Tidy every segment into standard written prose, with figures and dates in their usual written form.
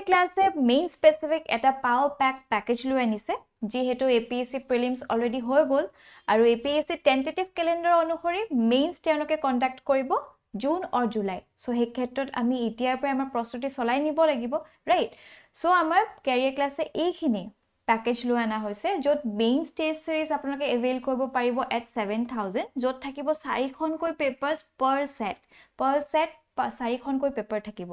ক্লাছে main specific এটা পাও package লৈ আনিছে যেহেতু APSC প্ৰিলিমছ অলৰেডি হৈ গ'ল আৰু APSC টেন্টেটিভ ক্যালেন্ডাৰ অনুসৰি মেইনছ তেওঁলোকে কন্ডাক্ট কৰিব জুন অৰ জুলাই সো সেই ক্ষেত্ৰত আমি এতিয়াৰ পৰা আমাৰ প্ৰস্তুতি চলাই নিব লাগিব ৰাইট সো আমাৰ ক্যাৰিয়াৰ ক্লাছে এইখিনি প্যাকেজ লৈ আনা হৈছে য'ত মেইনছ টেষ্ট সিৰিজ আপোনালোকে এভেইল কৰিব পাৰিব এট 7000 য'ত থাকিব 4খনকৈ পেপাৰছ পাৰ সেট 4খনকৈ পেপাৰ থাকিব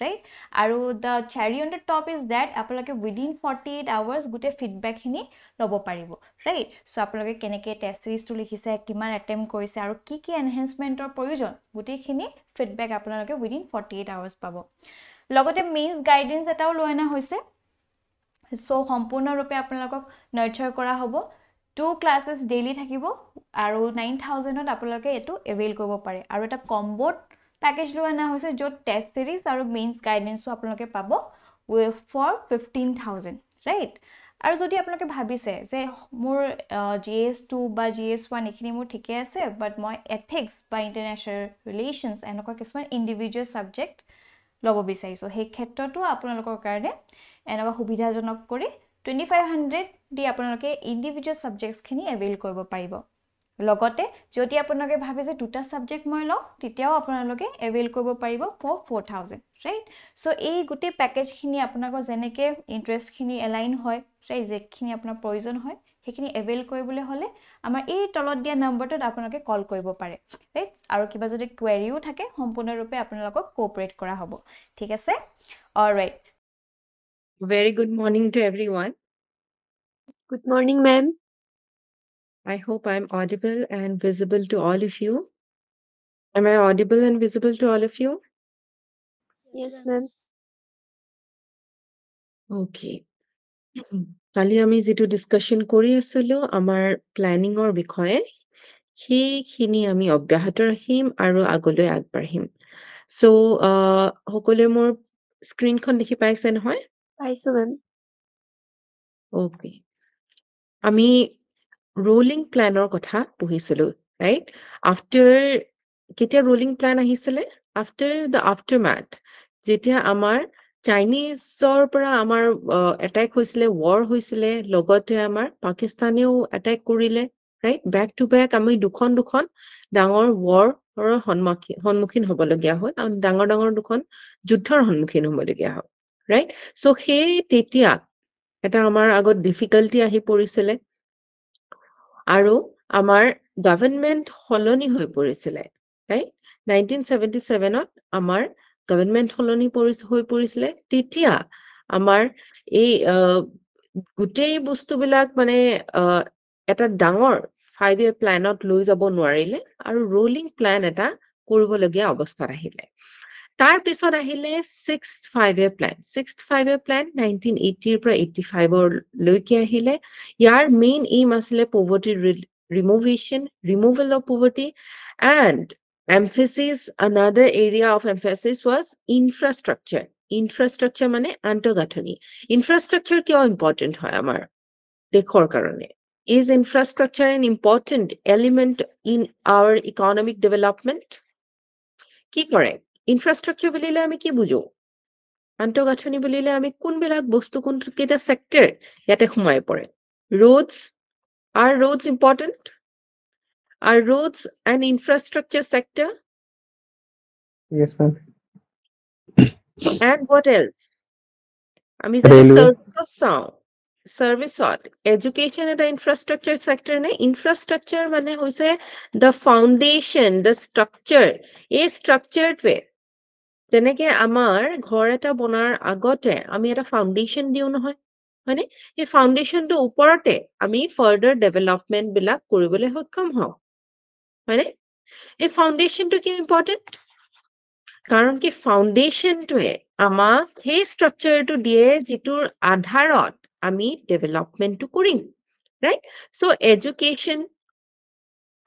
ৰাইট আৰু the cherry on the top is that আপোনালোকে within 48 hours গুটে ফিডব্যাক খিনি লব পাৰিব ৰাইট সো আপোনালোকে কেনেকে টেষ্ট সিৰিজটো লিখিছে কিমান অ্যাটেম্প কৰিছে আৰু কি কি এনহান্সমেন্টৰ প্ৰয়োজন গুটেখিনি ফিডব্যাক আপোনালোকে within 48 hours পাব লগতে মেইনছ গাইডেন্স এটাও লৈ আনা হৈছে সো সম্পূৰ্ণৰূপে আপোনালোকক নাৰ্চাৰ কৰা হ'ব 2 ক্লাसेस ডেইলি থাকিব আৰু 9000 ত আপোনালোকে এটো এভেইল কৰিব পাৰে আৰু এটা কম্বোত প্যাকেজ লৈ আনা হৈছে য'ত টেষ্ট সিৰিজ আৰু মেইনছ গাইডেন্সও আপোনালোকে পাব ফৰ 15000 ৰাইট আৰু যদি আপোনালোকে ভাবিছে যে মোৰ GS2 বা GS1 এখিনি মোৰ ঠিকে আছে বাট মই এথিক্স বা ইন্টাৰনেশ্যনেল ৰিলেশনছ এনেকুৱা কিছুমান ইন্ডিভিজুৱেল সাবজেক্ট লব বিচাৰিছো সেই ক্ষেত্ৰতো আপোনালোকৰ কাৰণে এনেকুৱা সুবিধাজনক কৰি 2500 দি আপোনালোকে ইন্ডিভিজুৱেল সাবজেক্টছ খিনি এভেইল কৰিব পাৰিব লগতে যদি আপোনালোকে ভাবে যে দুটা সাবজেক্ট মই লওঁ তেতিয়াও আপোনালোকে এভেইল কৰিব পাৰিব ফৰ 4000 ৰাইট সো এই গুটি প্যাকেজ খিনি আপোনালোকৰ যেনেকে ইন্টাৰেষ্ট খিনি এলাইন হয় ৰাইট যেখিনি আপোনাৰ প্ৰয়োজন হয় সেইখিনি এভেইল কৰিবলৈ হলে আমাৰ এই তলত দিয়া নম্বৰটোত আপোনালোকে কল কৰিব পাৰে ৰাইট আৰু কিবা যদি কোৱেৰিও থাকে সম্পূৰ্ণৰূপে আপোনালোকক কোঅপাৰেট কৰা হ'ব ঠিক আছে alright Very good morning to everyone. Good morning, ma'am. I hope I'm audible and visible to all of you. Am I audible and visible to all of you? Yes, ma'am. Okay. কালি আমি যেটো discussion কৰি আছিলো আমাৰ প্ল্যানিংৰ বিষয়ে সেইখিনি আমি অব্যাহত ৰাখিম আৰু আগলৈ আগবাঢ়িম সো সকলোৱে মোৰ স্ক্ৰিনখন দেখি পাইছে নহয় পাইছো ma'am. ওকে আমি rolling planৰ কথা পঢ়িছিলো right after কেতিয়া rolling plan আহিছিলে after the aftermath যেতিয়া আমাৰ চাইনিজৰ পৰা আমাৰ অ্যাটাক হৈছিলে war হৈছিলে লগতে আমাৰ পাকিস্তানেও অ্যাটাক কৰিলে right back to back আমি দুখন ডাঙৰ war ৰ সন্মুখীন হ'বলগীয়া হয় আৰু ডাঙৰ দুখন যুদ্ধৰ সন্মুখীন হ'বলগীয়া হয় right so সেই তেতিয়া এটা আমাৰ আগত ডিফিকাল্টি আহি পৰিছিলে আৰু আমাৰ গভৰ্ণমেন্ট হলনি হৈ পৰিছিলে right 1977 ত আমাৰ গভৰ্ণমেন্ট হলনি হৈ পৰিছিলে তেতিয়া আমাৰ এই গুটেই বস্তুবিলাক মানে এটা ডাঙৰ 5-year প্ল্যানত লৈ যাব নোৱাৰিলে আৰু ৰোলিং প্ল্যান এটা কৰিবলগীয়া অৱস্থাত আহিলে তাৰ পিছত আহিলে 6th 5-year plan 6th 5-year plan 1980 ৰ পৰা 85 লৈকে আহিলে ইয়াৰ মেইন এইম আছিল poverty removal of poverty and emphasis another area of emphasis was infrastructure মানে আন্তঃগাঁথনি infrastructure কিয় important হয় আমাৰ দেশৰ কাৰণে is infrastructure an important element in our economic development কি কৰে infrastructure বুলিলে আমি কি বুজো আন্তঃগাঁথনি বুলিলে আমি কোনবিলাক বস্তু কোন কেটা সেক্টৰ ইয়াতে সোমাই পৰে roads are roads important are roads an infrastructure sector Yes, ma'am. and what else আমি যদি service education এটা infrastructure sector নে infrastructure মানে হৈছে the foundation the structure এই structureটোৱে যেনেকে আমাৰ ঘৰ এটা বনাৰ আগতে আমি এটা ফাউন্ডেশন দিও নহয় হয়নে এই ফাউন্ডেশনটো ওপৰতে আমি ফাৰ্দাৰ ডেভেলপমেন্ট বিলাক কৰিবলৈ সক্ষম হওঁ হয়নে এই ফাউন্ডেশনটো কি ইম্পৰ্টেন্ট কাৰণ কি ফাউন্ডেশনটোৱে আমাক সেই স্ট্ৰাকচাৰটো দিয়ে যিটোৰ আধাৰত আমি ডেভেলপমেন্টটো কৰিম ৰাইট সো এডুকেশন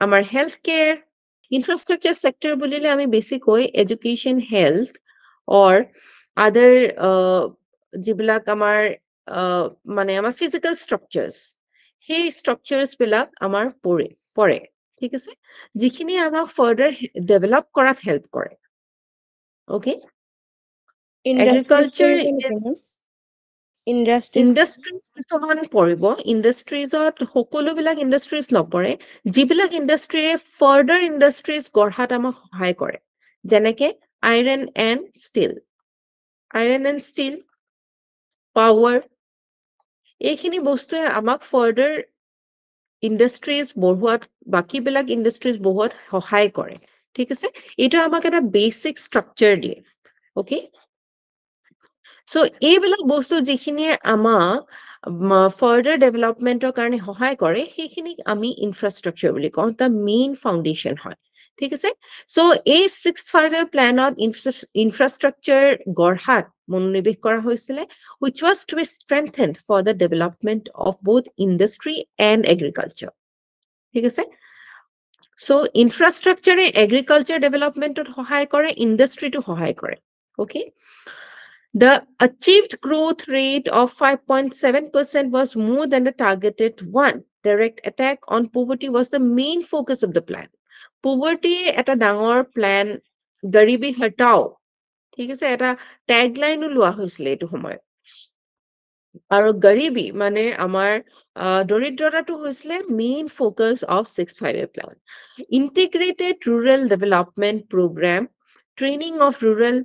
আমাৰ হেলথ কেয়াৰ infrastructure sector বুলিলে আমি বেছিকৈ education health or other যিবিলাক আমাৰ মানে আমাৰ physical structures সেই structures বিলাক আমাৰ পৰে ঠিক আছে যিখিনি আমাক further develop কৰাত help কৰে okay Agriculture Industries ইণ্ডাষ্ট্ৰিজ কিছুমান পৰিব ইণ্ডাষ্ট্ৰিজত সকলোবিলাক ইণ্ডাষ্ট্ৰিজ নপৰে যিবিলাক ইণ্ডাষ্ট্ৰিয়ে ফাৰ্ডাৰ ইণ্ডাষ্ট্ৰিজ গঢ়াত আমাক সহায় কৰে যেনেকে আইৰণ এণ্ড ষ্টীল পাৱাৰ এইখিনি বস্তুৱে আমাক ফাৰ্ডাৰ ইণ্ডাষ্ট্ৰিজ বঢ়োৱাত বাকীবিলাক ইণ্ডাষ্ট্ৰিজ বঢ়োৱাত সহায় কৰে ঠিক আছে এইটো আমাক এটা বেচিক ষ্ট্ৰাকচাৰ দিয়ে অ'কে So, এইবিলাক বস্তু যিখিনিয়ে আমাক ফাৰ্ডাৰ ডেভেলপমেন্টৰ কাৰণে সহায় কৰে সেইখিনিক আমি ইনফ্ৰাষ্ট্ৰাকচাৰ বুলি কওঁ এটা মেইন ফাউণ্ডেশ্যন হয় ঠিক আছে সো এই 6-5 প্লেনত ইনফ্ৰাষ্ট্ৰাকচাৰ গঢ়াত মনোনিৱেশ কৰা হৈছিলে which was to be strengthened for the development of both industry and agriculture ঠিক আছে সো ইনফ্ৰাষ্ট্ৰাকচাৰে এগ্ৰিকালচাৰ ডেভেলপমেন্টত সহায় কৰে ইণ্ডাষ্ট্ৰিটো সহায় কৰে okay The achieved growth rate of 5.7% was more than the targeted one. Direct attack on poverty was the main focus of the plan. Poverty at a dangor plan, Garibi Hatao. ঠিক আছে এটা tagline লোৱা হৈছিলে এইটো সময়ত আৰু গৰিবি মানে আমাৰ দৰিদ্ৰতাটো হৈছিলে main focus of 6-5 plan integrated rural development program training of rural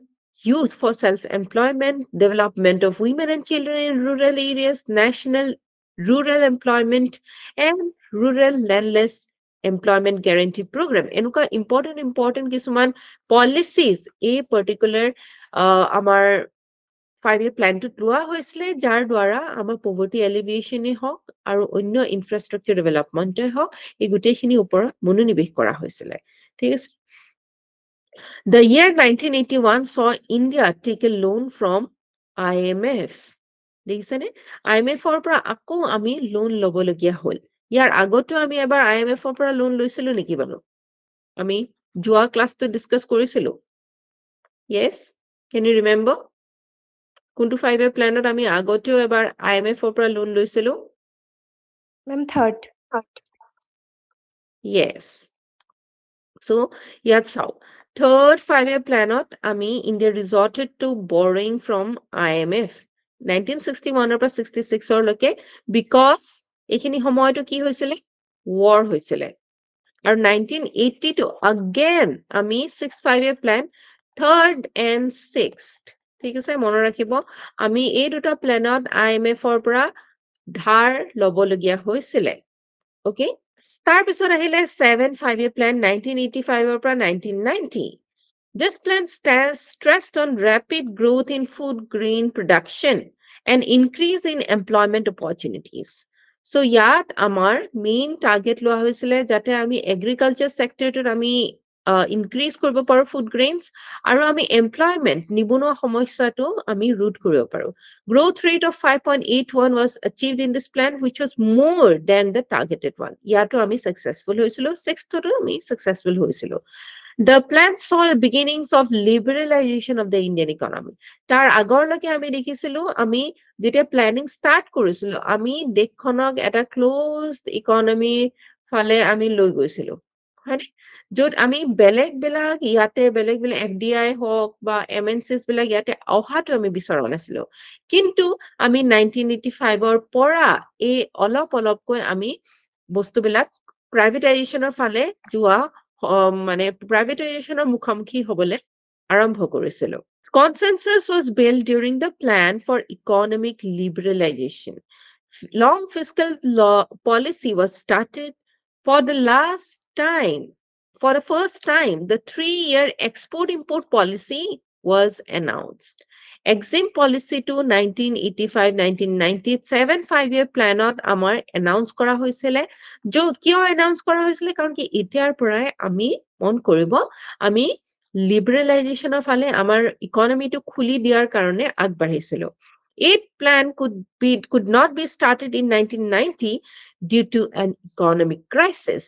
youth for self-employment, development of women and children in rural areas, national rural employment, and rural landless employment guarantee program. Enuka important kisuman policies a particular amar 5-year plan to লোৱা হৈছিলে যাৰ দ্বাৰা আমাৰ poverty alleviation হওক আৰু অন্য infrastructure development হওক এই গোটেইখিনি ওপৰত মনোনিৱেশ কৰা হৈছিলে ঠিক আছে The year 1981 saw India take a loan from IMF. দেখিছেনে IMF ৰ পৰা আকৌ আমি লোন লবলগীয়া হ'ল ইয়াৰ আগতো আমি এবাৰ IMF ৰ পৰা লোন লৈছিলো নেকি বাৰু আমি যোৱা ক্লাছটো ডিসকাস কৰিছিলো Yes can you remember কোনটো 5-year প্ল্যানত আমি আগতেও এবাৰ IMF ৰ পৰা লোন লৈছিলো Ma'am, third. Yes so ইয়াত চাও third 5-year planot ami India resorted to borrowing from IMF 1961 পৰা 66 লকে because এখিনি সময়টো কি হৈছিলে war হৈছিলে আৰু 1982 again ami 6-5-year plan third and sixth ঠিক আছে মনত ৰাখিব আমি এই দুটা প্ল্যানত IMF ৰ পৰা ধাৰ লবলগীয়া হৈছিলে okay তাৰ পিছত আহিলে 7-5-year plan 1985 পৰা 1990 This plan stressed on rapid growth in food grain production and increase in employment opportunities. So yat amar main target loa hoisile jate ami agriculture sector to ami increase koribo paro food grains aru ami employment nibuno samossya to ami root koribo paro. Growth rate of 5.81 was achieved in this plan which was more than the targeted one. Yato ami successful hoisilo 6th to ami successful hoisilo. The plan saw the beginnings of liberalization of the Indian economy. Tar agor loke ami dekhisilu ami jete planning start korisilu ami dekhonok eta closed economy phale ami loi goisilu hane jot ami beleg yate beleg FDI hok ba MNCs belag yate oha to ami bisara nasilo kintu ami 1985 or pora e olop koi ami bostu belag privatization or phale jua মানে privatization মুখামুখি হবলে আৰম্ভ কৰিছিল Consensus was built during the plan for economic liberalization. Long fiscal law policy was started for the first time, the 3-year export-import policy was announced. Exim policy to 1985-1997 5-year planot amar announce kora hoisile jo kyo announce kora hoisile karon ki etiar porai ami mon koribo ami liberalization of phale amar economy to khuli diar karone agbahisilo it plan could not be started in 1990 due to an economic crisis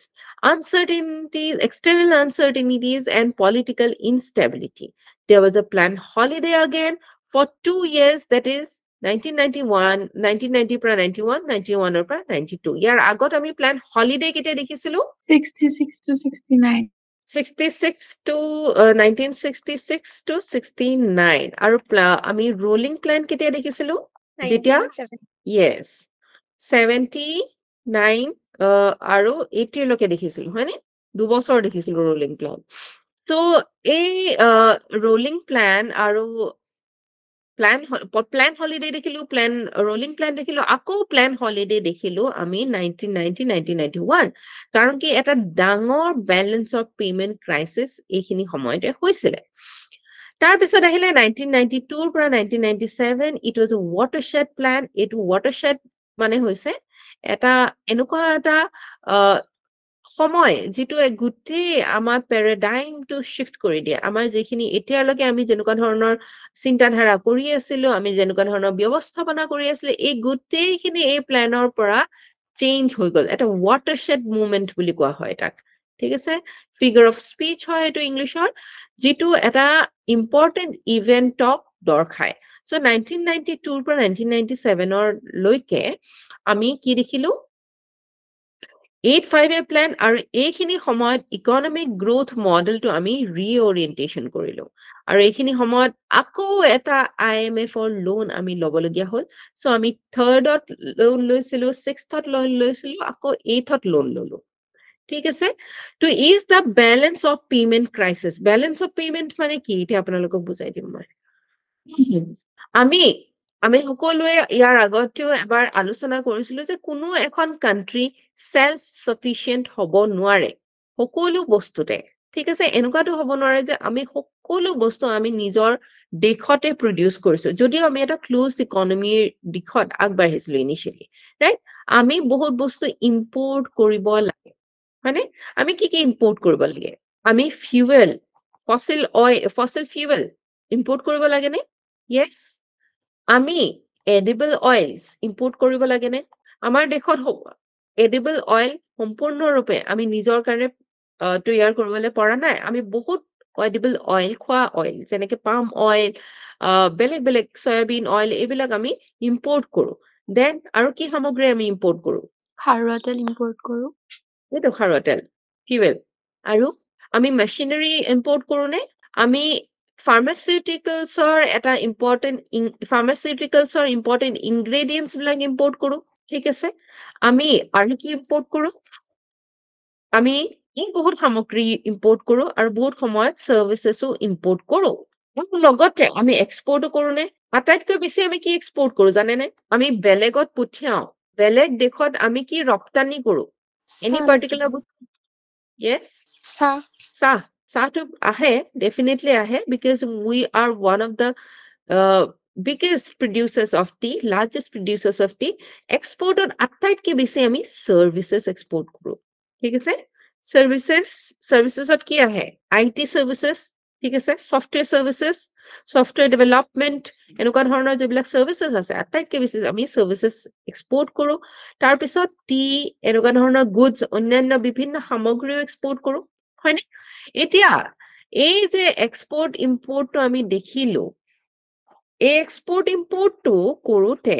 uncertainties external uncertainties and political instability there was a planned holiday again for 2 years that is 1990 পৰা 91 পৰা 92 ইয়াৰ আগত আমি plan holiday কেতিয়া দেখিছিলো 66 to 69. 66 to 1966 to 69 আৰু আমি rolling plan কেতিয়া দেখিছিলো যেতিয়া 1970 yes 79 আৰু 80 লৈকে দেখিছিলো হয়নে 2 বছৰ দেখিছিলো ৰোলিং প্ল্যান তো এই ৰোলিং প্ল্যান আৰু প্ল্যান হলিডে দেখিলো প্ল্যান ৰোলিং প্ল্যান দেখিলো আকৌ প্ল্যান হলিডে দেখিলো আমি 1991 কাৰণ কি এটা ডাঙৰ বেলেন্স অফ পেমেন্ট ক্ৰাইচিছ এইখিনি সময়তে হৈছিলে তাৰপিছত আহিলে 1992 পৰা 1997 ইট ৱাজ এ ৱাটাৰশেড প্ল্যান এইটো ৱাটাৰশেড মানে হৈছে এটা এনেকুৱা এটা সময় যিটো গোটেই আমাৰ পেৰাডাইমটো শিফট কৰি দিয়ে আমাৰ যিখিনি এতিয়ালৈকে আমি যেনেকুৱা ধৰণৰ চিন্তাধাৰা কৰি আছিলো আমি যেনেকুৱা ধৰণৰ ব্যৱস্থাপনা কৰি আছিলো এই গোটেইখিনি এই প্লেনৰ পৰা চেঞ্জ হৈ গ'ল এটা ৱাটাৰশেড মুভমেন্ট বুলি কোৱা হয় তাক ঠিক আছে ফিগাৰ অফ স্পীচ হয় এইটো ইংলিছৰ যিটো এটা ইম্পৰ্টেণ্ট ইভেন্টক দৰ্শায় চ' 1992 পৰা 1997 লৈকে আমি কি দেখিলো 8-5 প্ল্যান আৰু এইখিনি সময়ত ইকনমিক গ্ৰোথ মডেলটো আমি ৰিঅৰিয়েন্টেশ্যন কৰিলো আৰু এইখিনি সময়ত আকৌ এটা IMF-ৰ লোন আমি ল'বলগীয়া হ'ল চ' আমি 3rd-ত লোন লৈছিলো 6th-ত লোন লৈছিলো আকৌ 8th-ত লোন ল'লো ঠিক আছে তো is the balance of payment crisis balance of payment মানে কি এতিয়া আপোনালোকক বুজাই দিম মই আমি আমি সকলোৱে ইয়াৰ আগতেও এবাৰ আলোচনা কৰিছিলো যে কোনো এখন কান্ট্ৰি সেলফ সাফিচিয়েন্ট হ'ব নোৱাৰে সকলো বস্তুতে ঠিক আছে এনেকুৱাটো হ'ব নোৱাৰে যে আমি সকলো বস্তু আমি নিজৰ দেশতে প্ৰডিউস কৰিছো যদিও আমি এটা ক্লোজ ইকনমিৰ দিশত আগবাঢ়িছিলো ইনিশিয়ালি ৰাইট আমি বহুত বস্তু ইম্পোৰ্ট কৰিব লাগে মানে আমি কি ইম্পোৰ্ট কৰিব লাগে আমি ফিউয়েল ফসিল ফিউয়েল ইম্পোৰ্ট কৰিব লাগে নে yes আমি এডিবল অইলছ ইম্পোৰ্ট কৰিব লাগে নে আমাৰ দেশত এডিবল অইল সম্পূৰ্ণৰূপে আমি নিজৰ কাৰণে তৈয়াৰ কৰিবলৈ পৰা নাই আমি বহুত এডিবল অইল খোৱা অইল যেনেকে পাম অইল বেলেগ বেলেগ সয়াবিন অইল এইবিলাক আমি ইম্পোৰ্ট কৰো দেন আৰু কি সামগ্ৰী আমি ইম্পোৰ্ট কৰো খাৰুৱা তেল ইম্পোৰ্ট কৰো এইটো খাৰুৱা তেল ফিউয়েল আৰু আমি মেচিনাৰী ইম্পোৰ্ট কৰো নে আমি ফাৰ্মাচিউটিকেলছৰ এটা ফাৰ্মাচিউটিকেলছৰ ইম্পৰ্টেণ্ট ইনগ্ৰেডিয়েন্টছ বিলাক ইম্পোৰ্ট কৰো ঠিক আছে আমি আৰু কি ইম্পোৰ্ট কৰো আমি বহুত সামগ্ৰী ইম্পোৰ্ট কৰো আৰু বহুত সময়ত সাৰ্ভিসেসও ইম্পোৰ্ট কৰো লগতে আমি এক্সপোৰ্টও কৰো নে আটাইতকৈ বেছি আমি কি এক্সপোৰ্ট কৰো জানে নে আমি বেলেগত পঠিয়াও বেলেগ দেশত আমি কি ৰপ্তানি কৰো any particular yes Sato ahe, definitely ahe, because we are one of the biggest producers of tea, largest producers of tea. Export on attait ke bisi ami services export kuru. ठीक है से? Services at kia hai? IT services, ठीक है से? Software services, software development, এনেকুৱা ধৰণৰ যিবিলাক services আছে আটাইতকৈ বেছি আমি services export কৰো তাৰ পিছত tea এনেকুৱা ধৰণৰ goods অন্যান্য বিভিন্ন সামগ্ৰীও export কৰো হয়নে এতিয়া এই যে এক্সপোৰ্ট ইম্পোৰ্টটো আমি দেখিলো এই এক্সপোৰ্ট ইম্পোৰ্টটো কৰোতে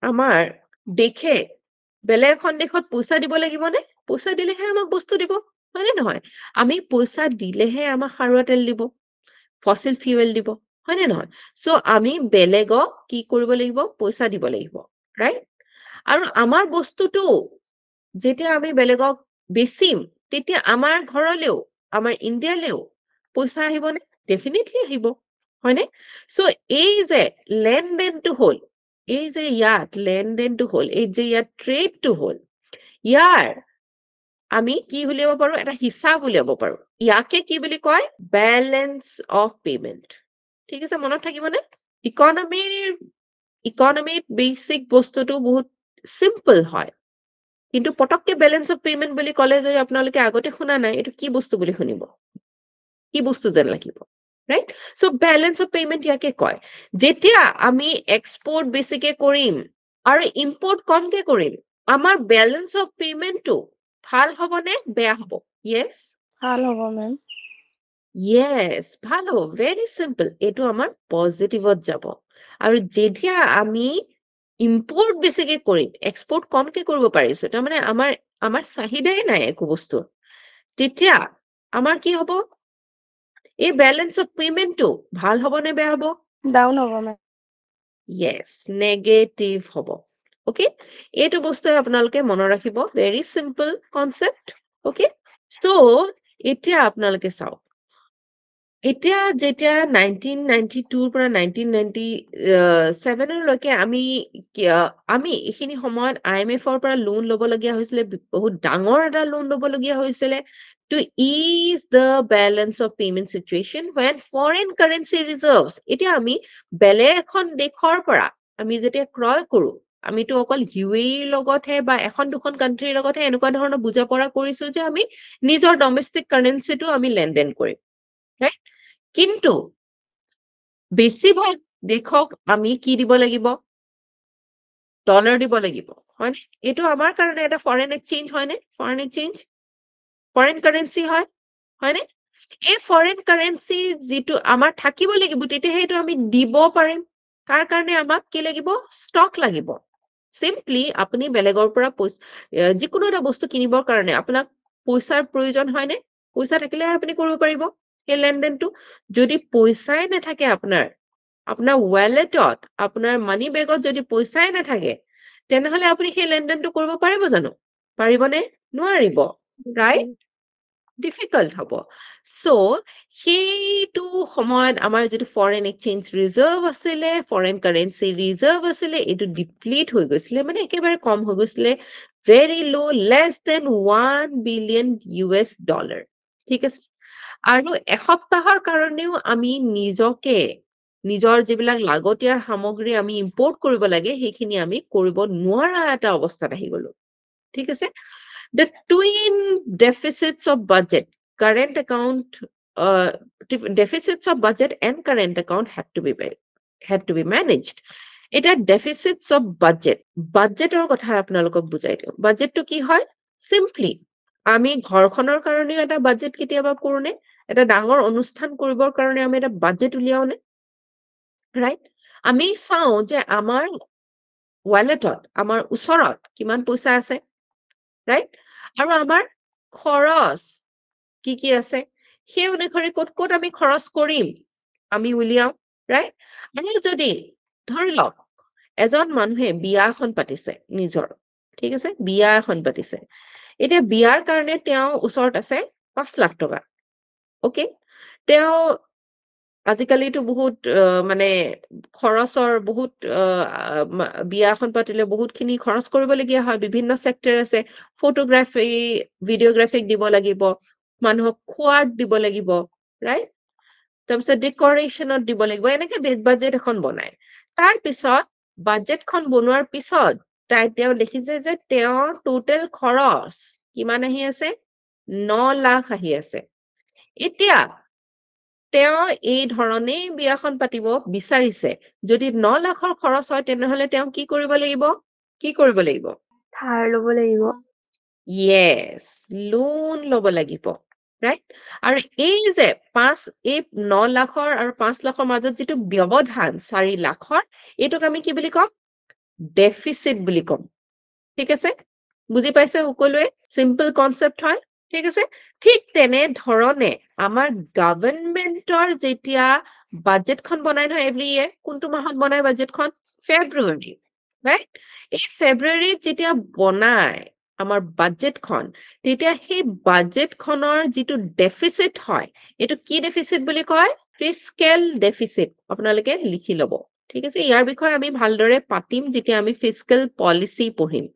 আমাৰ দেখে বেলেগ এখন দেশত পইচা দিব লাগিব নে পইচা দিলেহে আমাক বস্তু দিব হয়নে নহয় আমি পইচা দিলেহে আমাক খাৰুৱা তেল দিব ফসিল ফিউয়েল দিব হয়নে নহয় সো আমি বেলেগক কি কৰিব লাগিব পইচা দিব লাগিব ৰাইট আৰু আমাৰ বস্তুটো যেতিয়া আমি বেলেগক বেচিম তেতিয়া আমাৰ ঘৰলেও আমাৰ ইণ্ডিয়ালেও পইচা আহিব নে ডেফিনেটলি আহিব হয়নে সো এই যে লেনদেনটো হল এই যে ইয়াত লেনদেনটো হল এই যে ইয়াত ট্ৰেডটো হল ইয়াৰ আমি কি উলিয়াব পাৰো এটা হিসাব উলিয়াব পাৰো ইয়াকে কি বুলি কয় বেলেন্স অফ পেমেন্ট ঠিক আছে মনত থাকিবনে ইকনমিত বেসিক বস্তুটো বহুত সিম্পল হয় কিন্তু পটককে বেলেন্স অফ পেমেন্ট বুলি ক'লে যদি আপোনালোকে আগতে শুনা নাই এটো কি বস্তু বুলি শুনিব কি বস্তু যেন লাগিব right so balance of payment ইয়াকে কয় যেতিয়া আমি এক্সপোৰ্ট বেছিকে কৰিম আৰু ইম্পোৰ্ট কমকে কৰিম আমাৰ বেলেন্স অফ পেমেন্টটো ভাল হ'ব নে বেয়া হ'ব yes ভাল হ'ব মেম yes ভাল হ'ব very simple এটো আমাৰ পজিটিভত যাব আৰু যেতিয়া আমি ইম্পোৰ্ট বেছিকে কৰিম এক্সপোৰ্ট কমকে কৰিব পাৰিছো তাৰ মানে আমাৰ চাহিদাই নাই একো বস্তু তেতিয়া আমাৰ কি হ'ব এই বেলেন্স অফ পেমেন্টটো ভাল হ'ব নে বেয়া হ'ব ডাউন হ'ব মেম yes নেগেটিভ হ'ব ওকে এইটো বস্তুৱে আপোনালোকে মনত ৰাখিব very simple concept okay so এতিয়া আপোনালোকে চাওক এতিয়া যেতিয়া 1992 পৰা 1997 লৈকে আমি এইখিনি সময়ত IMF ৰ পৰা লোন ল'বলগীয়া হৈছিলে বহুত ডাঙৰ এটা লোন ল'বলগীয়া হৈছিলে to ease the balance of payment situation when foreign currency reserves এতিয়া আমি বেলেগ এখন দেশৰ পৰা আমি যেতিয়া ক্ৰয় কৰো আমিতো অকল UAE লগতহে বা এখন দুখন কান্ট্ৰিৰ লগতহে এনেকুৱা ধৰণৰ বুজা পৰা কৰিছো যে আমি নিজৰ ডমেষ্টিক কাৰেন্সিটো আমি লেনদেন কৰিম right কিন্তু বেছিভাগ দেশক আমি কি দিব লাগিব ডলাৰ দিব লাগিব হয়নে এইটো আমাৰ কাৰণে এটা ফৰেন এক্সচেঞ্জ হয়নে ফৰেন এক্সচেঞ্জ ফৰেন কাৰেন্সি হয়নে এই ফৰেন কাৰেন্সি যিটো আমাৰ থাকিব লাগিব তেতিয়াহে এইটো আমি দিব পাৰিম তাৰ কাৰণে আমাক কি লাগিব ষ্টক লাগিব সিম্পলি আপুনি বেলেগৰ পৰা যিকোনো এটা বস্তু কিনিবৰ কাৰণে আপোনাক পইচাৰ প্ৰয়োজন হয়নে পইচা থাকিলে আপুনি কৰিব পাৰিব এই লেনদেনটো যদি পইচাই নাথাকে আপোনাৰ ৱালেটত আপোনাৰ মানি বেগত যদি পইচাই নাথাকে তেনেহলে আপুনি সেই লেনদেনটো কৰিব পাৰিব জানো পাৰিবনে নোৱাৰিব ৰাইট ডিফিকাল্ট হ'ব সো সেইটো সময়ত আমাৰ যিটো ফৰেন এক্সচেঞ্জ ৰিজাৰ্ভ আছিলে ফৰেন কাৰেন্সি ৰিজাৰ্ভ আছিলে এইটো ডিপ্লিট হৈ গৈছিলে মানে একেবাৰে কম হৈ গৈছিলে ভেৰি লো লেছ দেন $1 billion ঠিক আছে আৰু এসপ্তাহৰ কাৰণেও আমি নিজৰ যিবিলাক লাগতিয়াল সামগ্ৰী আমি ইম্পৰ্ট কৰিব লাগে সেইখিনি আমি কৰিব নোৱাৰা এটা অৱস্থাত আহি গলো ঠিক আছে the twin deficits of budget current account deficits of budget and current account had to be managed এটা deficits of budgetৰ কথা আপোনালোকক বুজাই দিওঁ বাজেটটো কি হয় simply আমি ঘৰখনৰ কাৰণেও এটা বাজেট কেতিয়াবা কৰোনে এটা ডাঙৰ অনুষ্ঠান কৰিবৰ কাৰণে আমি এটা বাজেট উলিয়াওনে ৰাইট আমি চাওঁ যে আমাৰ ৱালেটত আমাৰ ওচৰত কিমান পইচা আছে ৰাইট আৰু আমাৰ খৰচ কি আছে সেই অনুসৰি ক'ত আমি খৰচ কৰিম আমি উলিয়াও ৰাইট আৰু যদি ধৰি লওক এজন মানুহে বিয়া এখন পাতিছে নিজৰ ঠিক আছে বিয়া এখন পাতিছে এতিয়া বিয়াৰ কাৰণে তেওঁ ওচৰত আছে 5 লাখ টকা ওকে তেওঁ আজিকালিতো বহুত মানে খৰচৰ বহুত বিয়া এখন পাতিলে বহুতখিনি খৰচ কৰিবলগীয়া হয় বিভিন্ন সেক্টৰ আছে ফটোগ্ৰাফি ভিডিওগ্ৰাফিক দিব লাগিব মানুহক খোৱাত দিব লাগিব ৰাইট তাৰপিছত ডেকৰেশ্যনত দিব লাগিব এনেকে বাজেট এখন বনায় তাৰ পিছত বাজেটখন বনোৱাৰ পিছত তেওঁ দেখিছে যে তেওঁৰ টোটেল খৰচ কিমান আহি আছে 9 লাখ আহি আছে এতিয়া তেওঁ এই ধৰণে বিয়াখন পাতিব বিচাৰিছে যদি 9 লাখৰ খৰচ হয় তেনেহলে তেওঁ কি কৰিব লাগিব ধাৰ ল'ব লাগিব yes লোন ল'ব লাগিব ৰাইট আৰু এই যে 9 লাখৰ আৰু 5 লাখৰ মাজত যিটো ব্যৱধান 4 লাখৰ এইটোক আমি কি বুলি কম ডেফিচিট বুলি কম ঠিক আছে বুজি পাইছে সকলোৱে সিম্পল কনসেপ্ট হয় ঠিক আছে ঠিক তেনে ধৰণে আমাৰ গভৰ্ণমেন্টৰ যেতিয়া বাজেটখন বনাই নহয় এভৰি ইয়েৰ কোনটো মাহত বনাই বাজেটখন ফেব্ৰুৱাৰী ৰাইট এই ফেব্ৰুৱাৰীত যেতিয়া বনাই আমাৰ বাজেটখন তেতিয়া সেই বাজেটখনৰ যিটো ডেফিচিট হয় এইটো কি ডেফিচিট বুলি কয় ফিস্কেল ডেফিচিট আপোনালোকে লিখি ল'ব ঠিক আছে ইয়াৰ বিষয়ে আমি ভালদৰে পাতিম যেতিয়া আমি ফিস্কেল পলিচি পঢ়িম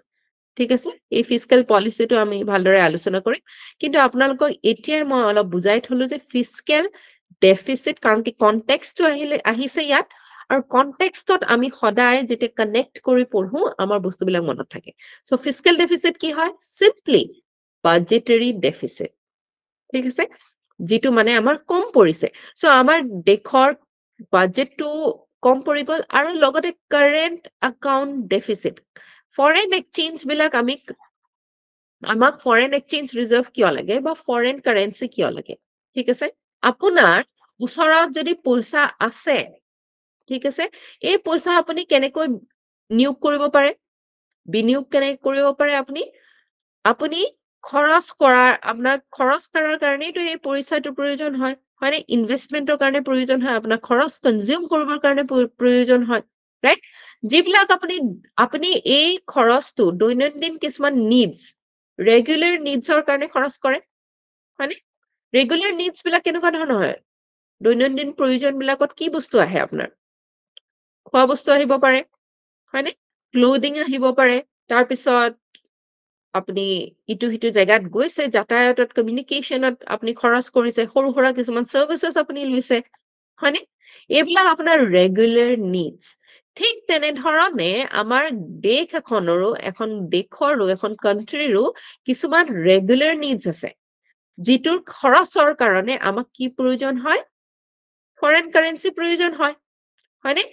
ঠিক আছে এই ফিস্কেল পলিচিটো আমি ভালদৰে আলোচনা কৰিম কিন্তু আপোনালোকক এতিয়া মই অলপ বুজাই থলো যে ফিস্কেল ডেফিচিট কাৰণ কি কনটেক্সটটো আহিছে ইয়াত আৰু কনটেক্সটত আমি সদায় যেতিয়া কানেক্ট কৰি পঢ়ো আমাৰ বস্তুবিলাক মনত থাকে সো ফিস্কেল ডেফিচিট কি হয় সিম্পলি বাজেটাৰী ডেফিচিট ঠিক আছে যিটো মানে আমাৰ কম পৰিছে সো আমাৰ দেশৰ বাজেটটো কম পৰি গ'ল আৰু লগতে current account deficit foreign exchange বিলাক আমাক ফৰেন এক্সচেঞ্জ ৰিজাৰ্ভ কিয় লাগে বা ফৰেন কাৰেন্সি কিয় লাগে ঠিক আছে আপোনাৰ ওচৰত যদি পইচা আছে ঠিক আছে এই পইচা আপুনি কেনেকৈ নিয়োগ কৰিব পাৰে বিনিয়োগ কেনেকৈ কৰিব পাৰে আপুনি খৰচ কৰাৰ কাৰণেইতো এই পইচাটো প্ৰয়োজন হয় হয়নে ইনভেষ্টমেন্টৰ কাৰণে প্ৰয়োজন হয় আপোনাৰ খৰচ কনজিউম কৰিবৰ কাৰণে প্ৰয়োজন হয় ৰাইট যিবিলাক আপুনি এই খৰচটো দৈনন্দিন কিছুমান নিডছ ৰেগুলাৰ নিডছৰ কাৰণে খৰচ কৰে হয়নে ৰেগুলাৰ নিডছ বিলাক কেনেকুৱা ধৰণৰ হয় দৈনন্দিন প্ৰয়োজন বিলাকত কি বস্তু আহে আপোনাৰ খোৱা বস্তু আহিব পাৰে হয়নে ক্লোদিং আহিব পাৰে তাৰপিছত আপুনি ইটো সিটো জেগাত গৈছে যাতায়াতত কমিউনিকেশ্যনত আপুনি খৰচ কৰিছে সৰু সুৰা কিছুমান সাৰ্ভিসেস আপুনি লৈছে হয়নে এইবিলাক আপোনাৰ ৰেগুলাৰ নিডছ ঠিক তেনেধৰণে আমাৰ দেশ এখনৰো এখন কান্ট্ৰিৰো কিছুমান ৰেগুলাৰ নিডছ আছে যিটোৰ খৰচৰ কাৰণে আমাক কি প্ৰয়োজন হয় ফৰেন কাৰেন্সি প্ৰয়োজন হয় হয়নে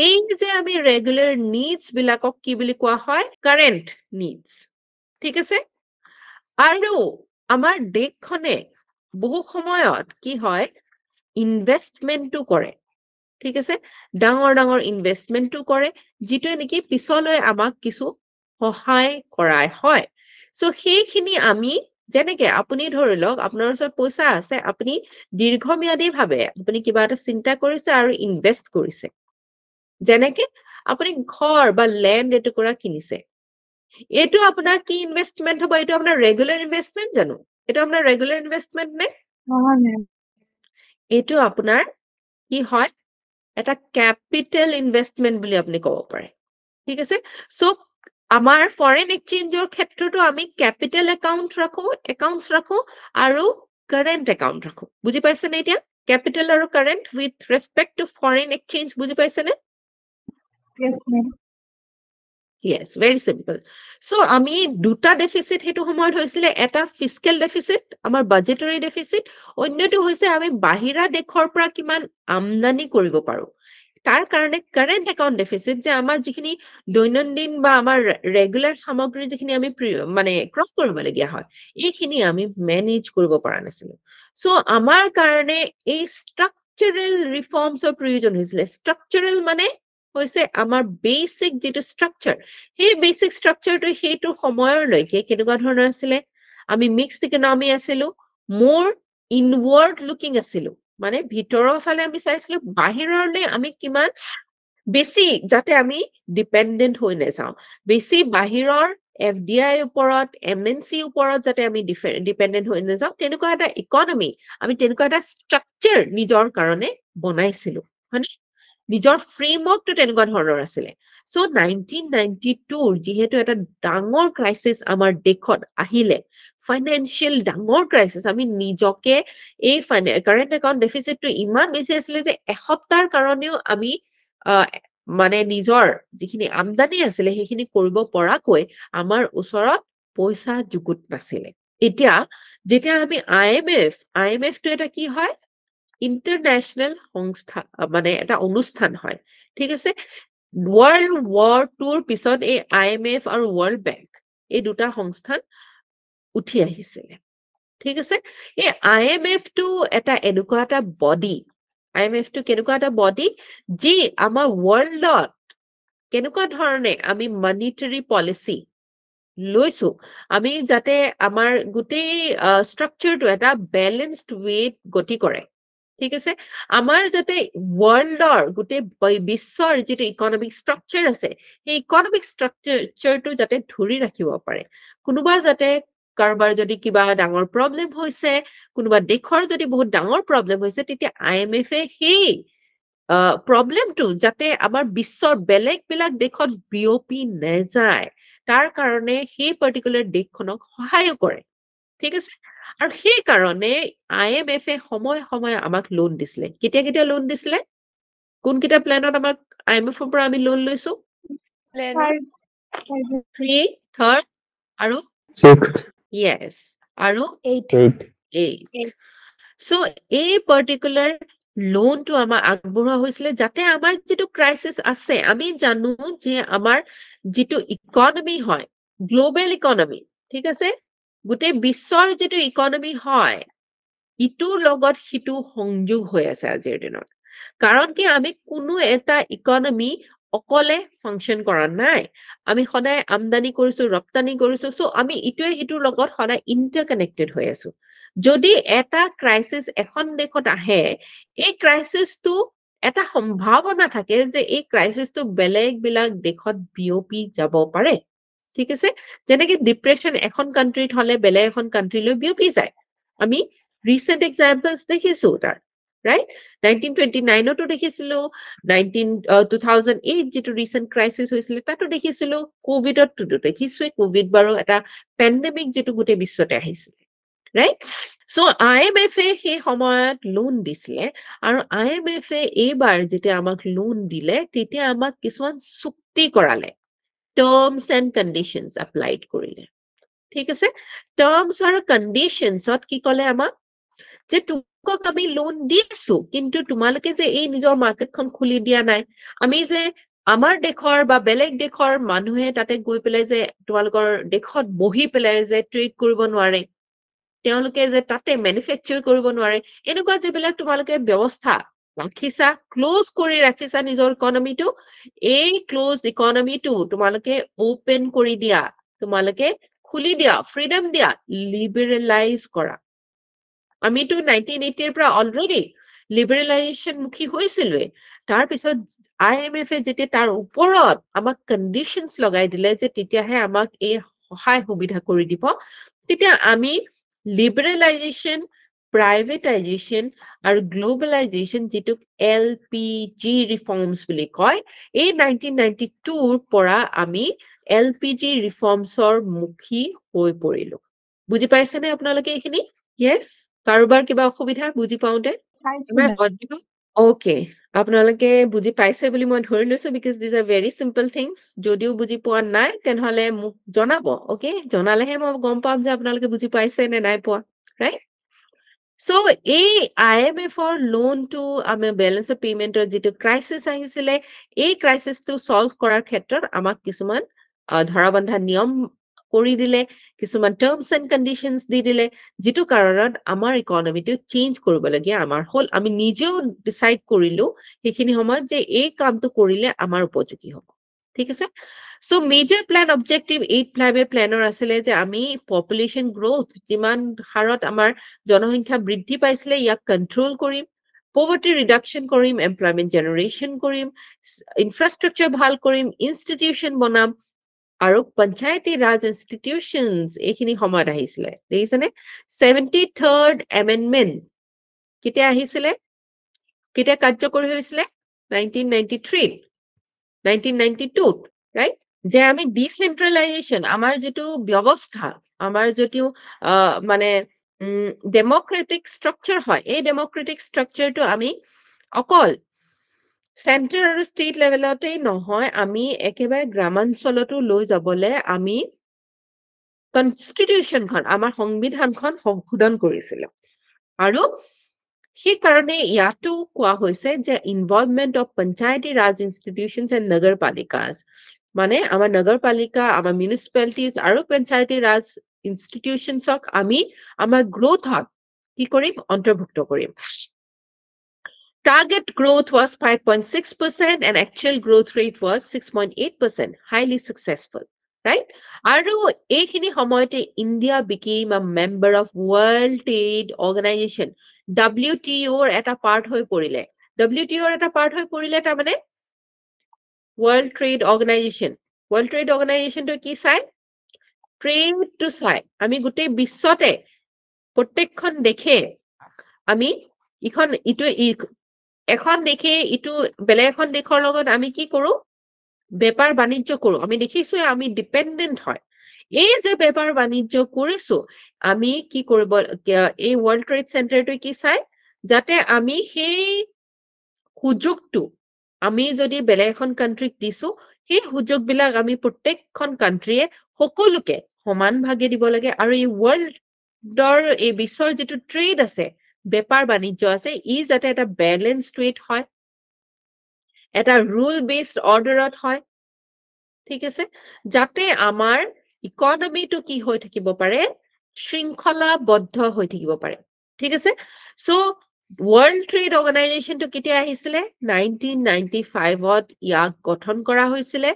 এই যে আমি ৰেগুলাৰ নিডছ বিলাকক কি বুলি কোৱা হয় কাৰেন্ট নিডছ ঠিক আছে আৰু আমাৰ দেশখনে বহু সময়ত কি হয় ইনভেষ্টমেন্টটো কৰে ঠিক আছে ডাঙৰ ইনভেষ্টমেন্টটো কৰে যিটোৱে নেকি পিছলৈ আমাক কিছু সহায় কৰাই হয় সো সেইখিনি আমি যেনেকে আপুনি ধৰি লওক আপোনাৰ ওচৰত পইচা আছে আপুনি দীৰ্ঘম্যাদী ভাৱে আপুনি কিবা এটা চিন্তা কৰিছে আৰু ইনভেষ্ট কৰিছে যেনেকে আপুনি ঘৰ বা ল্যান্ড এটুকুৰা কিনিছে এইটো আপোনাৰ কি ইনভেষ্টমেন্ট হ'ব এইটো আপোনাৰ ৰেগুলাৰ ইনভেষ্টমেন্ট জানো এইটো আপোনাৰ ৰেগুলাৰ ইনভেষ্টমেন্ট নে নহয় মেম এইটো আপোনাৰ কি হয় এটা ক্যাপিটেল ইনভেষ্টমেন্ট বুলি আপুনি ক'ব পাৰে ঠিক আছে সো আমাৰ ফৰেন এক্সচেঞ্জৰ ক্ষেত্ৰতো আমি ক্যাপিটেল একাউন্টস ৰাখো আৰু কাৰেন্ট একাউন্ট ৰাখো বুজি পাইছেনে এতিয়া ক্যাপিটেল আৰু current with respect to foreign exchange বুজি পাইছেনে yes ma'am Yes, very simple. So, আমি দুটা ডেফিসিট হেতু সময়ত হৈছিলে এটা ফিস্কেল ডেফিসিট আমাৰ বাজেটৰী ডেফিসিট অন্যটো হৈছে আমি বাহিৰা দেশৰ পৰা কিমান আমদানি কৰিব পাৰো তাৰ কাৰণে কাৰেন্ট একাউন্ট ডেফিসিট যে আমাৰ যিখিনি দৈনন্দিন বা আমাৰ ৰেগুলাৰ সামগ্ৰী যিখিনি আমি মানে ক্ৰস কৰিবলগীয়া হয় এইখিনি আমি মেনেজ কৰিব পৰা নাছিলো সো আমাৰ কাৰণে এই স্ট্ৰাকচাৰেল ৰিফৰ্মছৰ প্ৰয়োজন হৈছিলে স্ট্ৰাকচাৰেল মানে হৈছে আমাৰ বেসিক যেটো স্ট্ৰাকচাৰ সেই বেসিক স্ট্ৰাকচাৰটো সেইটো সময়ৰলৈকে কেনেকুৱা ধৰণৰ আছিলে আমি মিক্সড ইকনমি আছিলো মোৰ ইনৱাৰ্ড লুকিং আছিলো মানে ভিতৰৰ ফালে আমি চাইছিলো বাহিৰলৈ আমি কিমান বেছি যাতে আমি ডিপেন্ডেন্ট হৈ নাযাওঁ বেছি বাহিৰৰ এফডিআই ওপৰত এমএনসি ওপৰত যাতে আমি ডিপেন্ডেন্ট হৈ নাযাওঁ তেনেকুৱা এটা ইকনমি আমি তেনেকুৱা এটা স্ট্ৰাকচাৰ নিজৰ কাৰণে বনাইছিলো হয়নে নিজৰ ফ্ৰেমৱৰ্কটো তেনেকুৱা ধৰণৰ আছিলে সো 1992 যিহেতু এটা ডাঙৰ ক্ৰাইসিস আমাৰ দেশত আহিলে ফাইনান্সিয়াল ডাঙৰ ক্ৰাইসিস আমি নিজকে এই কাৰেন্ট একাউন্ট ডেফিসিটটো ইমান বেছি আছিলে যে এসপ্তাহৰ কাৰণেও আমি মানে নিজৰ যিখিনি আমদানি আছিলে সেইখিনি কৰিব পৰাকৈ আমাৰ ওচৰত পইচা জুগুত নাছিলে এতিয়া যেতিয়া আমি আইএমএফ টো এটা কি হয় ইন্টাৰনেশনাল সংস্থা মানে এটা অনুষ্ঠান হয় ঠিক আছে ওয়াৰ্ল্ড ওয়াৰ টুৰ পিছত এই আইএমএফ আৰু ওয়ার্ল্ড ব্যাংক এই দুটা সংস্থান উঠি আহিছিলে ঠিক আছে এই আইএমএফ টো এটা এনেকুৱা এটা বডি আইএমএফ টো কেনেকুৱা এটা বডি যি আমাৰ ওয়াৰ্ল্ডত কেনেকুৱা ধৰণে আমি মনিটাৰী পলিচি লৈছো আমি যাতে আমাৰ গোটেই স্ট্ৰাকচাৰটো এটা ব্যালেন্সড ৱেত গতি কৰে ঠিক আছে আমাৰ যাতে ওয়াৰ্ল্ডৰ গোটেই বিশ্বৰ যেটো ইকনমিক স্ট্ৰাকচাৰ আছে সেই ইকনমিক স্ট্ৰাকচাৰটো যাতে ধৰি ৰাখিব পাৰে কোনোবা যাতে কাৰোবাৰ যদি কিবা ডাঙৰ প্ৰবলেম হৈছে কোনোবা দেশৰ যদি বহুত ডাঙৰ প্ৰবলেম হৈছে তেতিয়া আইএমএফ এ সেই প্ৰবলেমটো যাতে আমাৰ বিশ্বৰ বেলেগ দেশত বিয়পি নেযায় তাৰ কাৰণে সেই পাৰ্টিকুলাৰ দেশখনক সহায় কৰে ঠিক আছে আৰু সেই কাৰণে আইএমএফ এ সময় আমাক লোন দিছিলে কেতিয়া লোন দিছিলে কোন কিটা প্ল্যানত আমাক আইএমএফ ৰ পৰা আমি লোন লৈছো Third, 3 3rd আৰু 6th, yes আৰু 8 8 সো এই পাৰ্টিকুলাৰ লোনটো আমাৰ আগবঢ়োৱা হৈছিলে যাতে আমাৰ যেটো ক্ৰাইসিস আছে আমি জানো যে আমাৰ যেটো ইকনমি হয় গ্লোবাল ইকনমি ঠিক আছে গোটেই বিশ্বৰ যেটো ইকনমি হয় ইটোৰ লগত হিটো সংযোগ হৈ আছে আজিৰ দিনত কাৰণ কি আমি কোনো এটা ইকনমি অকলে ফাংচন কৰা নাই আমি সদায় আমদানি কৰিছো ৰপ্তানি কৰিছো সো আমি ইটোৱে সিটোৰ লগত সদায় ইন্টাৰকানেক্টেড হৈ আছো যদি এটা ক্ৰাইসিস এখন দেশত আহে এই ক্ৰাইসিসটো এটা সম্ভাৱনা থাকে যে এই ক্ৰাইসিসটো বেলেগ বিলাক দেশত বিয়পি যাব পাৰে ঠিক আছে যেনেকৈ ডিপ্ৰেছন এখন কান্ট্ৰীত হলে বেলেগ এখন কান্ট্ৰীলৈ বিয়পি যায় আমি ৰিসেন্ট এক্সাম্পলস দেখিছো তাৰ right 1929 তো দেখিছিলো 2008 যেটো ৰিসেন্ট ক্ৰাইসিস হৈছিল তাতো দেখিছিলো কোভিডত তো দেখিছো কোভিড বাৰু এটা পেন্ডেমিক যেটো গোটে বিশ্বতে আহিছিল right so IMF এ সেই সময়ত লোন দিছিলে আৰু IMF এ এইবাৰ যেতিয়া আমাক লোন দিলে তেতিয়া আমাক কিছুমান চুক্তি কৰালে terms and conditions applied কৰিলে ঠিক আছে terms আৰু conditionsত কি কলে আমাক যে তোমাক আমি লোন দিছো কিন্তু তোমালোকে যে এই নিজৰ মাৰ্কেটখন খুলি দিয়া নাই আমি যে আমাৰ দেশৰ বা বেলেগ দেশৰ মানুহে তাতে গৈ পেলাই যে তোমালোকৰ দেশত বহি পেলাই যে ট্ৰেড কৰিব নোৱাৰে তেওঁলোকে যে তাতে ম্যানুফ্যাকচাৰ কৰিব নোৱাৰে এনেকুৱা যেবিলাক তোমালোকে ব্যৱস্থা ৰাখিছা ক্লোজ কৰি ৰাখিছা নিজৰ ইকনমিটো এই ক্লোজ ইকনমিটো তোমালোকে ওপেন কৰি দিয়া তোমালোকে খুলি দিয়া ফ্ৰীডম দিয়া লিবাৰেলাইজ কৰা আমিতো 1980 ৰ পৰা অলৰেডি লিবাৰেলাইজেশন মুখী হৈছিলৱে তাৰ পিছত IMF এ যেতিয়া তাৰ ওপৰত আমাক কন্ডিশনস লগাই দিলে যে তেতিয়াহে আমাক এই সহায় সুবিধা কৰি দিব তেতিয়া আমি লিবাৰেলাইজেশন প্ৰাইভেটাইজেশন আৰু গ্লোবালাইজেশন যেটো LPG ৰিফৰ্মস বুলি কয় এই 1992 ৰ পৰা আমি LPG ৰিফৰ্মসৰ মুখী হৈ পৰিলো বুজি পাইছেনে আপোনালোকে এইখিনি yes কাৰোবাৰ কিবা অসুবিধা বুজি পাওঁতে পাইছো Am I ma'am audible? Okay. আপোনালোকে বুজি পাইছে বুলি মই ধৰি লৈছো because these are very simple things যদিও বুজি পোৱা নাই তেনেহলে মোক জনাব okay জনালেহে মই গম পাম যে আপোনালোকে বুজি পাইছে নে নাই পোৱা right so এই IMF ৰ লোন টু আমি বেলেন্স অফ পেমেন্টৰ যেটো ক্ৰাইসিস আহিছিলে এই ক্ৰাইসিসটো সলভ কৰাৰ ক্ষেত্ৰত আমাক কিছুমান ধৰাবন্ধা নিয়ম কৰি দিলে কিছুমান টাৰ্মস এন্ড কন্ডিশনস দি দিলে যেটো কাৰণত আমাৰ ইকনমিটো চেঞ্জ কৰিবলগীয়া আমাৰ হল আমি নিজেও ডিসাইড কৰিলো সেইখিনি সময়ত যে এই কামটো কৰিলে আমাৰ উপযোগী হ'ব ঠিক আছে সো মেজৰ প্ল্যান অবজেক্টিভ 8 প্ল্যানৰ আছিলে যে আমি পপুলেশন গ্ৰোথ যিমান হাৰত আমাৰ জনসংখ্যা বৃদ্ধি পাইছিলে ইয়াক কন্ট্ৰোল কৰিম poverty reduction কৰিম employment generation কৰিম infrastructure ভাল কৰিম institution বনাম আৰু পঞ্চায়তী ৰাজ ইনষ্টিটিউশনস এইখিনি সময়ত আহিছিলে দেখিছেনে 73rd amendment কেতিয়া আহিছিলে কেতিয়া কাৰ্যকৰী হৈছিলে 1993 1992 right যে আমি ডিসেন্ট্ৰালাইজেশন আমাৰ যেটো ব্যৱস্থা আমাৰ যেটো মানে ডেমোক্ৰেটিক স্ট্ৰাকচাৰ হয় এই ডেমোক্ৰেটিক স্ট্ৰাকচাৰটো আমি অকল সেন্ট্ৰাল আৰু স্টেট লেভেলতেই নহয় আমি একেবাৰে গ্ৰামাঞ্চলতো লৈ যাবলে আমি কনস্টিটিউশনখন আমাৰ সংবিধানখন সংশোধন কৰিছিল আৰু সেই কাৰণে ইয়াতো কোৱা হৈছে যে involvement of Panchayati Raj institutions and Nagarpalikas মানে আমাৰ নগৰপালিকা আমাৰ মিউনিসিপালিটিজ আৰু পঞ্চায়তী ৰাজ ইনষ্টিটিউশনসক আমি আমাৰ গ্ৰোথত কি কৰিম অন্তৰ্ভুক্ত কৰিম Target growth was 5.6% and actual growth rate was 6.8%, highly successful, right? Aru ekhini samoyte India became a member of World Trade Organization, WTO or eta part hoi porile. WTO or eta part hoi porile ta mane World Trade Organization. World Trade Organization to ki sai? Trade to sai. Ami gute bissote prottekhon dekhe ami ikhon itu এখন দেখে ইটো বেলে এখন দেখৰ লগত আমি কি কৰো বেপাৰ বাণিজ্য কৰো আমি দেখিছো আমি ডিপেন্ডেন্ট হয় এই যে বেপাৰ বাণিজ্য কৰিছো আমি কি কৰিব এই ওয়ার্ল্ড ট্রেড সেন্টারটো কি চাই যাতে আমি সেই সুযোগটো আমি যদি বেলে এখন কান্ট্রিক দিছো সেই সুযোগ বিলাক আমি প্ৰত্যেকখন কান্ট্ৰিয়ে সকলোকে সমান ভাগে দিব লাগে আৰু এই ওয়াৰ্ল্ডৰ এই বিশ্বৰ যেটো ট্ৰেড আছে বেপাৰ বাণিজ্য আছে ই যাতে এটা ব্যালেন্স ট্ৰেড হয় এটা ৰুল বেসড অৰ্ডাৰত হয় ঠিক আছে যাতে আমাৰ ইকনমিটো কি হৈ থাকিব পাৰে শৃংখলাবদ্ধ হৈ থাকিব পাৰে ঠিক আছে so World Trade Organization to কেতিয়া আহিছিলে 1995ত ইয়াক গঠন কৰা হৈছিলে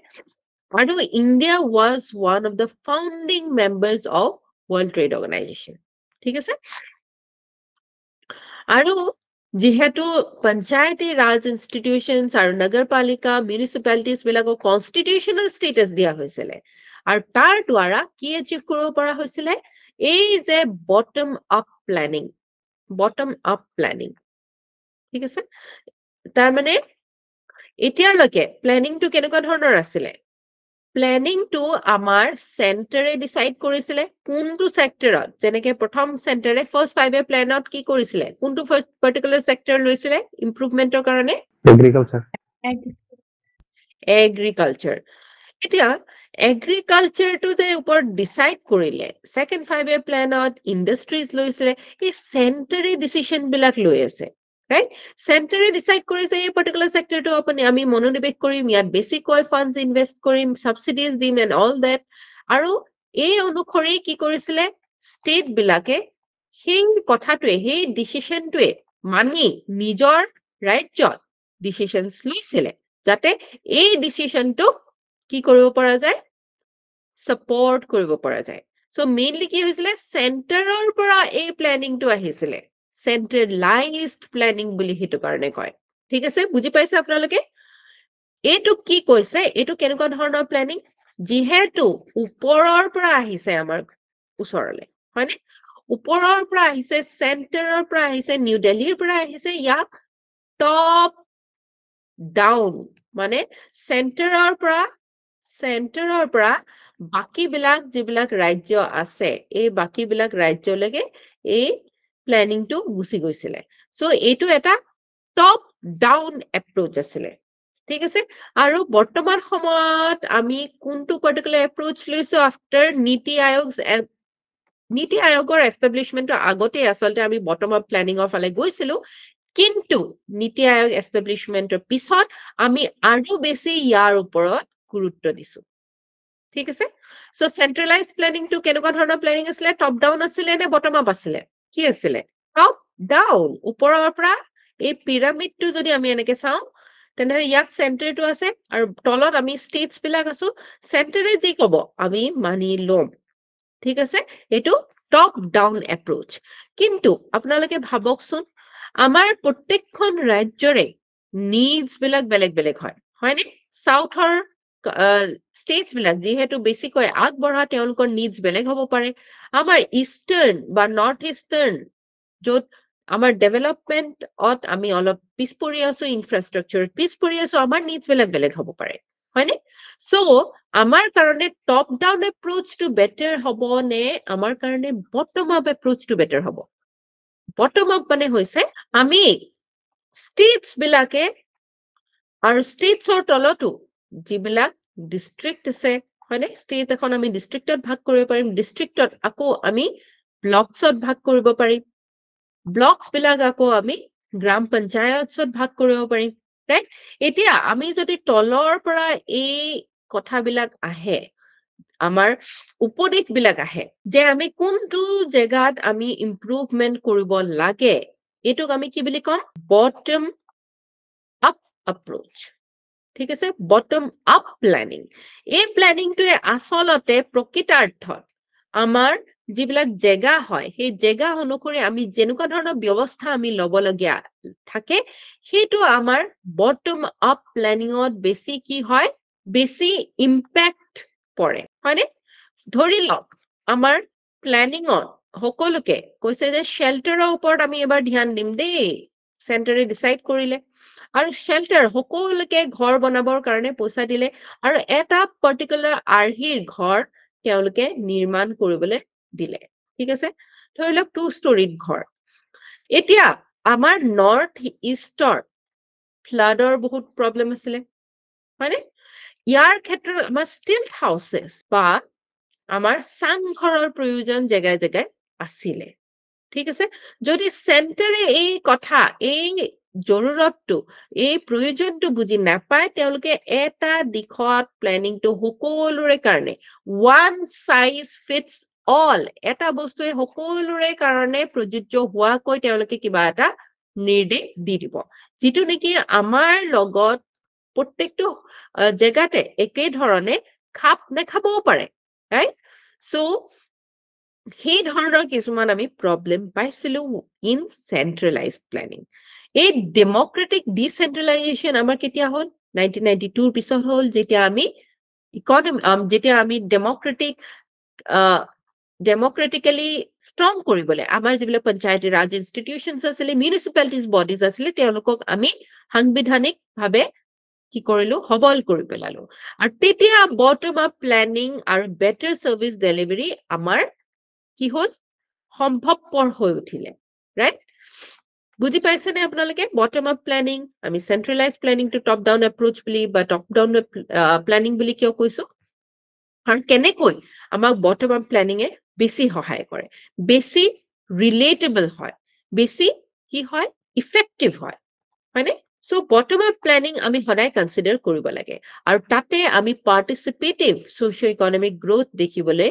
আৰু India was one of the founding members of World Trade Organization ঠিক আছে আৰু যিহেতু পঞ্চায়তী ৰাজ ইনষ্টিটিউচনছ আৰু নগৰপালিকা মিউনিচিপালিটিজ বিলাকক কনষ্টিটিউচনেল ষ্টেটাছ দিয়া হৈছিলে আৰু তাৰ দ্বাৰা কি এচিভ কৰিব পৰা হৈছিলে এই যে বটম আপ প্লেনিং ঠিক আছে তাৰ মানে এতিয়ালৈকে প্লেনিংটো কেনেকুৱা ধৰণৰ আছিলে প্লেনিংটো আমাৰ চেণ্টাৰে ডিসাইড কৰিছিলে কোনটো সেক্টৰত যেনেকে প্ৰথম চেণ্টাৰে ফাৰ্স্ট 5 ইয়াৰ প্লেনত কি কৰিছিলে কোনটো ফাৰ্স্ট পাৰ্টিকুলাৰ সেক্টৰ লৈছিলে ইমপ্ৰুভমেন্টৰ কাৰণে Agriculture. এগ্ৰিকালচাৰ এতিয়া এগ্ৰিকালচাৰটো যে ওপৰত ডিসাইড কৰিলে সেকেন্ড 5 ইয়াৰ প্লেনত ইন্ডাষ্ট্ৰিজ লৈছিলে এই চেণ্টাৰে ডিসিশন বিলাক লৈ আছে right চেণ্টাৰে ডিসাইড কৰিছে এই পাৰ্টিকুলাৰ সেক্টৰটো আমি মনোনিৱেশ কৰিম ইয়াত বেছিকৈ ফান্ডস ইনভেস্ট কৰিম সাবসিডিজ দিম এন্ড অল দ্যাট আৰু এই অনুসৰি কি কৰিছিলে ষ্টেট বিলাকে সেই কথাটোৱে সেই ডিসিশনটোৱে মানি নিজৰ ৰাজ্যত ডিসিশনস লৈছিলে যাতে এই ডিসিশনটো কি কৰিব পৰা যায় সাপোৰ্ট কৰিব পৰা যায় সো মেইনলি কি হৈছিলে চেণ্টাৰৰ পৰা এই প্লেনিংটো আহিছিলে centralized planning বুলি হেতু কাৰণে কয় ঠিক আছে বুজি পাইছে আপোনালোকে এটো কি কৈছে এটো কেনেকুৱা ধৰণৰ প্লেনিং যিহেতু ওপৰৰ পৰা আহিছে আমাৰ ওচৰলে হয়নে ওপৰৰ পৰা আহিছে চেণ্টাৰৰ পৰা আহিছে নিউ দিল্লীৰ পৰা আহিছে ইয়াক টপ ডাউন মানে চেণ্টাৰৰ পৰা বাকি বিলাক যিবিলাক ৰাজ্য আছে এই বাকি বিলাক ৰাজ্যলৈকে এই প্লেনিংটো গুছি গৈছিলে সো এইটো এটা টপ ডাউন এপ্ৰোচ আছিলে ঠিক আছে আৰু বৰ্তমান সময়ত আমি কোনটো পাৰ্টিকুলাৰ এপ্ৰোচ লৈছো আফটাৰ নীতি আয়োগৰ এষ্টাব্লিশমেন্টৰ আগতে আসলতে আমি বটম আপ প্লেনিংৰ ফালে গৈছিলো কিন্তু নীতি আয়োগ এষ্টাব্লিশমেন্টৰ পিছত আমি আৰু বেছি ইয়াৰ ওপৰত গুৰুত্ব দিছো ঠিক আছে সো সেন্ট্ৰেলাইজড প্লেনিংটো কেনেকুৱা ধৰণৰ প্লেনিং আছিলে টপ ডাউন আছিলে নে বটম আপ আছিলে কি আছিলে টপ ডাউন ওপৰৰ পৰা এই পিৰামিডটো যদি আমি এনেকে চাওঁ তেনে ইয়াত সেন্টাৰটো আছে আৰু তলত আমি ষ্টেটস বিলাক আছো সেন্টাৰে যি কব আমি মানি লম ঠিক আছে এটো টপ ডাউন এপ্ৰোচ কিন্তু আপোনালোকে ভাবকচোন আমাৰ প্ৰত্যেকখন ৰাজ্যৰে নিডস বিলাক বেলেগ বেলেগ হয় হয়নে সাউথৰ ষ্টেটস বিলাক যেহেতু বেছিকৈ আগবঢ়া তেওঁলোকৰ নিডস বেলেগ হ'ব পাৰে আমাৰ ইষ্টাৰ্ণ বা নৰ্থ ইষ্টাৰ্ণ য'ত আমাৰ ডেভেলপমেন্টত আমি অলপ পিছপৰি আছো ইনফ্ৰাষ্ট্ৰাকচাৰ পিছপৰি আছো আমাৰ নিডস বেলেগ হ'ব পাৰে হয়নে সো আমাৰ কাৰণে টপ ডাউন এপ্ৰোচটো বেটাৰ হ'ব নে আমাৰ কাৰণে বটম আপ এপ্ৰোচটো বেটাৰ হ'ব বটম আপ মানে হৈছে আমি ষ্টেটস বিলাকে আৰু ষ্টেটছৰ তলতো যিবিলাক ডিস্ট্ৰিক্ট আছে হয়নে ষ্টেট এখন আমি ডিস্ট্ৰিক্টত ভাগ কৰিব পাৰিম ডিস্ট্ৰিক্টত আকৌ আমি ব্লকছত ভাগ কৰিব পাৰিম ব্লকস বিলাক আকৌ আমি গ্ৰাম পঞ্চায়তত ভাগ কৰিব পাৰিম ৰাইট এতিয়া আমি যদি তলৰ পৰা এই কথাবিলাক আহে আমাৰ উপদেশ বিলাক আহে যে আমি কোনটো জেগাত আমি ইমপ্ৰুভমেন্ট কৰিব লাগে এটোক আমি কি বুলি কম বটম আপ এপ্ৰোচ ঠিক আছে বটম আপ প্লেনিং এই প্লেনিংটোৱে আসলতে প্ৰকৃতাৰ্থত আমাৰ যিবিলাক জেগা হয় সেই জেগা অনুসৰি আমি যেনেকুৱা ধৰণৰ ব্যৱস্থা আমি লবলগীয়া থাকে সেইটো আমাৰ বটম আপ প্লেনিংত বেছি কি হয় বেছি ইম্প্যাক্ট পৰে হয়নে ধৰি লওক আমাৰ প্লেনিংত সকলোকে কৈছে যে শেল্টাৰৰ ওপৰত আমি এবাৰ ধ্যান দিম দেই চেণ্টাৰে ডিসাইড কৰিলে আৰু শেল্টাৰ সকলোকে ঘৰ বনাবৰ কাৰণে পইচা দিলে আৰু এটা পাৰ্টিকুলাৰ আৰ্হিৰ ঘৰ তেওঁলোকে নিৰ্মাণ কৰিবলৈ দিলে ঠিক আছে ধৰি লওক 2 ষ্টৰীত ঘৰ এতিয়া আমাৰ নৰ্থ ইষ্টৰ ফ্লাডৰ বহুত প্ৰবলেম আছিলে হয়নে ইয়াৰ ক্ষেত্ৰত আমাৰ ষ্টিল হাউচেছ বা আমাৰ চাংঘৰৰ প্ৰয়োজন জেগায় জেগায় আছিলে ঠিক আছে যদি চেণ্টাৰে এই কথা এই জৰুৰতটো এই প্ৰয়োজনটো বুজি নাপায় তেওঁলোকে এটা দিশত প্লেনিংটো সকলোৰে কাৰণে ওৱান সাইজ ফিটস অল এটা বস্তুৱে সকলোৰে কাৰণে প্ৰযোজ্য হোৱাকৈ তেওঁলোকে কিবা এটা নিৰ্দেশ দি দিব যিটো নেকি আমাৰ লগত প্ৰত্যেকটো জেগাতে একে ধৰণে খাপ নেখাবও পাৰে ৰাইট সো সেই ধৰণৰ কিছুমান আমি প্ৰব্লেম পাইছিলো ইন চেন্ট্ৰেলাইজড প্লেনিং এই ডেমক্ৰেটিক ডিচেন্ট্ৰেলাইজেশ্যন আমাৰ কেতিয়া হ'ল 1992 পিছত হ'ল যেতিয়া আমি যেতিয়া আমি ডেমক্ৰেটিকেলি ষ্ট্ৰং কৰিবলৈ আমাৰ যিবিলাক পঞ্চায়তী ৰাজ ইনষ্টিটিউশ্যনছ আছিলে মিউনিচিপালিটিজ বডিজ আছিলে তেওঁলোকক আমি সাংবিধানিকভাৱে কি কৰিলো সবল কৰি পেলালো আৰু তেতিয়া বটম আপ প্লেনিং আৰু বেটাৰ চাৰ্ভিচ ডেলিভাৰী আমাৰ কি হ'ল সম্ভৱপৰ হৈ উঠিলে ৰাইট বুজি পাইছেনে আপোনালোকে বটম আপ প্লেনিং আমি চেন্ট্ৰেলাইজ প্লেনিংটো টপ ডাউন এপ্ৰোচ বুলি বা টপ ডাউন প্লেনিং বুলি কিয় কৈছো আৰু কেনেকৈ আমাক বটম আপ প্লেনিঙে বেছি সহায় কৰে বেছি ৰিলেটেবল হয় বেছি কি হয় ইফেক্টিভ হয় হয়নে সো বটম আপ প্লেনিং আমি সদায় কনসিডাৰ কৰিব লাগে আৰু তাতে আমি পাৰ্টিচিপেটিভ সোশিও ইকনমিক গ্ৰোথ দেখিবলৈ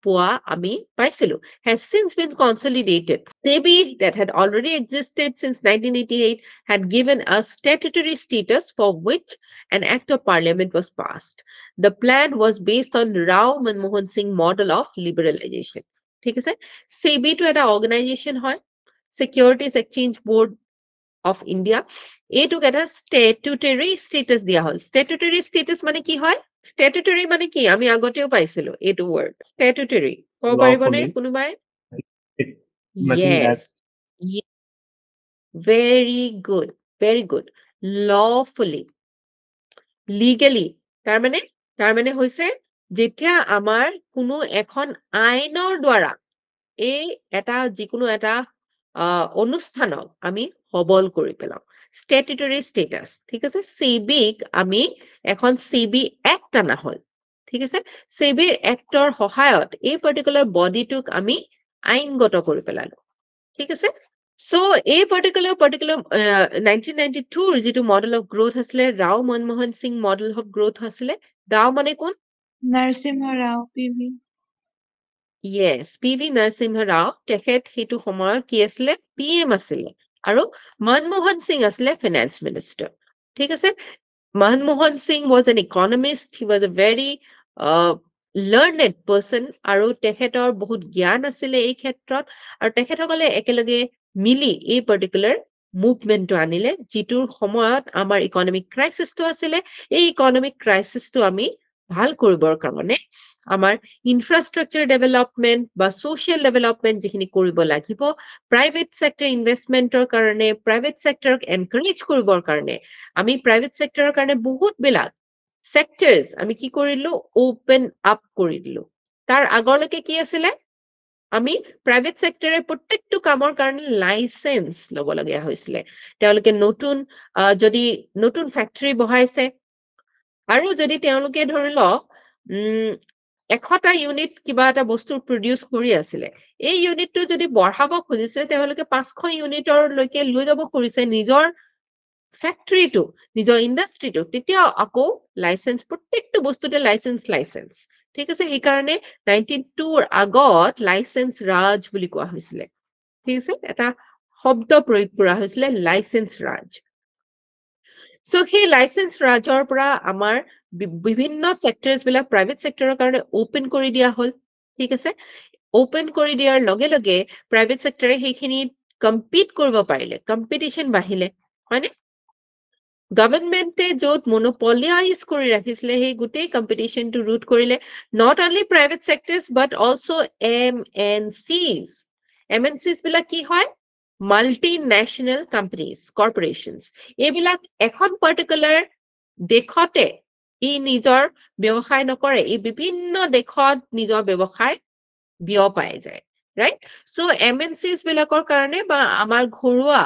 পোৱা আমি পাইছিলো has since been consolidated. SEBI that had already existed since 1988 had given us statutory status for which an act of parliament was passed. The plan was based on Rao Manmohan Singh model of liberalization. ঠিক আছে SEBI to এটা organization হয় Securities Exchange Board of India এইটোক এটা statutory status দিয়া হল statutory status মানে কি হয় statutory মানে কি আমি আগতেও পাইছিলো এইটো word statutory ক'ব পাৰিবনে Lawfully. কোনোবাই Nothing yes very good lawfully legally তাৰমানে হৈছে যেতিয়া আমাৰ কোনো এখন আইনৰ দ্বাৰা এই এটা যিকোনো এটা অনুষ্ঠানক আমি সবল কৰি পেলাও statutory status ঠিক আছে সেবিক আমি এখন সেবি এক্ট আনা হল ঠিক আছে সেবিৰ এক্টৰ সহায়ত এই পাৰ্টিকুলাৰ বডিটোক আমি আইনগত কৰি পেলালো ঠিক আছে সো এই পাৰ্টিকুলাৰ 1992 যিটো মডেল অফ গ্ৰোথ আছিলে Rao Manmohan Singh model of growth আছিলে ৰাও মানে কোন Narasimha Rao, PV. Yes, PV Narasimha Rao, তেখেত সেইটো সময়ত কি আছিলে PM আছিলে আৰু মনমোহন সিং আছিলে finance minister ঠিক আছে Manmohan Singh was an economist he was a very learned person আৰু তেখেতৰ বহুত জ্ঞান আছিলে এই ক্ষেত্ৰত আৰু তেখেতসকলে একেলগে মিলি এই পাৰ্টিকুলাৰ মুভমেন্টটো আনিলে যিটোৰ সময়ত আমাৰ ইকনমিক ক্ৰাইচিছটো আছিলে এই ইকনমিক ক্ৰাইচিছটো আমি ভাল কৰিবৰ কাৰণে আমাৰ ইনফ্ৰাষ্ট্ৰাকচাৰ ডেভেলপমেন্ট বা সোশিয়েল ডেভেলপমেন্ট যিখিনি কৰিব লাগিব প্ৰাইভেট সেক্টৰ ইনভেষ্টমেন্টৰ কাৰণে প্ৰাইভেট সেক্টৰক এনকাৰেজ কৰিবৰ কাৰণে আমি প্ৰাইভেট সেক্টৰৰ কাৰণে বহুত বিলাক সেক্টৰস আমি কি কৰিলো ওপেন আপ কৰি দিলো তাৰ আগলৈকে কি আছিলে আমি প্ৰাইভেট সেক্টৰে প্ৰত্যেকটো কামৰ কাৰণে লাইসেন্স ল'ব লগা হৈছিলে তেওঁলোকে যদি নতুন ফ্যাক্টৰী বহাইছে আৰু যদি তেওঁলোকে ধৰি লওক 100টা ইউনিট কিবা এটা বস্তু প্ৰডিউস কৰি আছিলে এই ইউনিটটো যদি বঢ়াব খুজিছে তেওঁলোকে 500 ইউনিটৰ লৈকে লৈ যাব খুজিছে নিজৰ ফ্যাক্টৰীটো নিজৰ ইন্ডাষ্ট্ৰিটো তেতিয়া আকৌ লাইসেন্স প্ৰত্যেকটো বস্তুতে লাইসেন্স ঠিক আছে এই কাৰণে 92ৰ আগত লাইসেন্স ৰাজ বুলি কোৱা হৈছিল ঠিক আছে এটা শব্দ প্ৰয়োগ কৰা হৈছিল লাইসেন্স ৰাজ সো সেই লাইসেন্স ৰাজৰ পৰা আমাৰ বিভিন্ন সেক্টৰস বিলাক প্ৰাইভেট সেক্টৰৰ কাৰণে ওপেন কৰি দিয়া হল ঠিক আছে ওপেন কৰি দিয়াৰ লগে লগে প্ৰাইভেট সেক্টৰে সেইখিনি কম্পিট কৰিব পাৰিলে কম্পিটিশন বাঢ়িলে হয়নে গভৰ্ণমেণ্টে য'ত মনোপলাইজ কৰি ৰাখিছিলে সেই গোটেই কম্পিটিশনটো ৰুট কৰিলে not only private sectors but also MNCs বিলাক কি হয় multinational companies corporations এইবিলাক এখন পাৰ্টিকুলাৰ দেশতে ই নিজৰ ব্যৱসায় নকৰে ই বিভিন্ন দেশত নিজৰ ব্যৱসায় বিয়পাই যায় ৰাইট সো MNCs বিলাকৰ কাৰণে বা আমাৰ ঘৰুৱা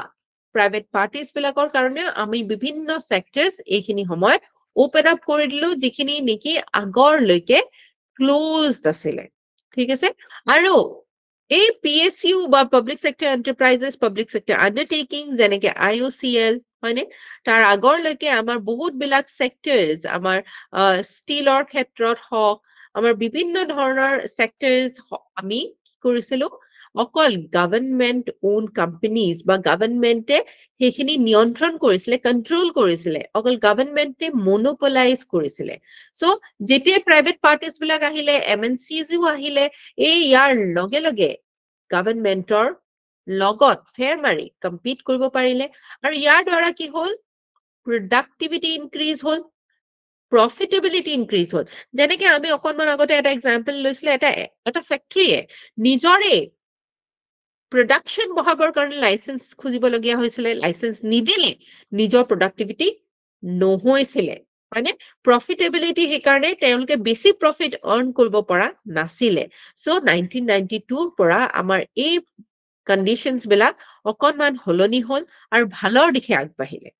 প্ৰাইভেট পাৰ্টিজ বিলাকৰ কাৰণে আমি বিভিন্ন সেক্টৰস এইখিনি সময়ত ওপেন আপ কৰি দিলো যিখিনি নেকি আগৰলৈকে ক্লোজড আছিলে ঠিক আছে আৰু এই PSU বা পাব্লিক সেক্টৰ এন্টাৰপ্ৰাইজেস পাব্লিক সেক্টৰ আন্ডাৰটেকিং যেনেকে IOCL হয়নে তাৰ আগৰলৈকে আমাৰ বহুত বিলাক সেক্টৰস আমাৰ ষ্টিলৰ ক্ষেত্ৰত হওক আমাৰ বিভিন্ন ধৰণৰ সেক্টৰস আমি কি কৰিছিলো অকল গভৰ্ণমেণ্ট ওন কোম্পানীজ বা গভৰ্ণমেণ্টে সেইখিনি নিয়ন্ত্ৰণ কৰিছিলে কন্ট্ৰল কৰিছিলে অকল গভৰ্ণমেণ্টে মনোপলাইজ কৰিছিলে সো যেতিয়া প্ৰাইভেট পাৰ্টিজ বিলাক আহিলে এমএনচিজও আহিলে এই ইয়াৰ লগে লগে গভৰ্ণমেণ্টৰ লগত ফেৰ মাৰি কম্পিট কৰিব পাৰিলে আৰু ইয়াৰ দ্বাৰা কি হ'ল প্ৰডাক্টিভিটি ইনক্ৰিজ হ'ল প্ৰফিটেবিলিটি ইনক্ৰিজ হ'ল যেনেকে আমি অকণমান আগতে এটা এক্সাম্পল লৈছিলে এটা ফেক্টৰীয়ে নিজৰে প্ৰডাকশ্যন বঢ়াবৰ কাৰণে লাইচেন্স খুজিবলগীয়া হৈছিলে লাইচেন্স নিদিলে নিজৰ প্ৰডাক্টিভিটি নহৈছিলে হয়নে প্ৰফিটেবিলিটি সেইকাৰণে তেওঁলোকে বেছি প্ৰফিট আৰ্ন কৰিব পৰা নাছিলে সো 1992 পৰা আমাৰ এই কণ্ডিশ্যনছ বিলাক অকণমান হলনি হ'ল আৰু ভালৰ দিশে আগবাঢ়িলে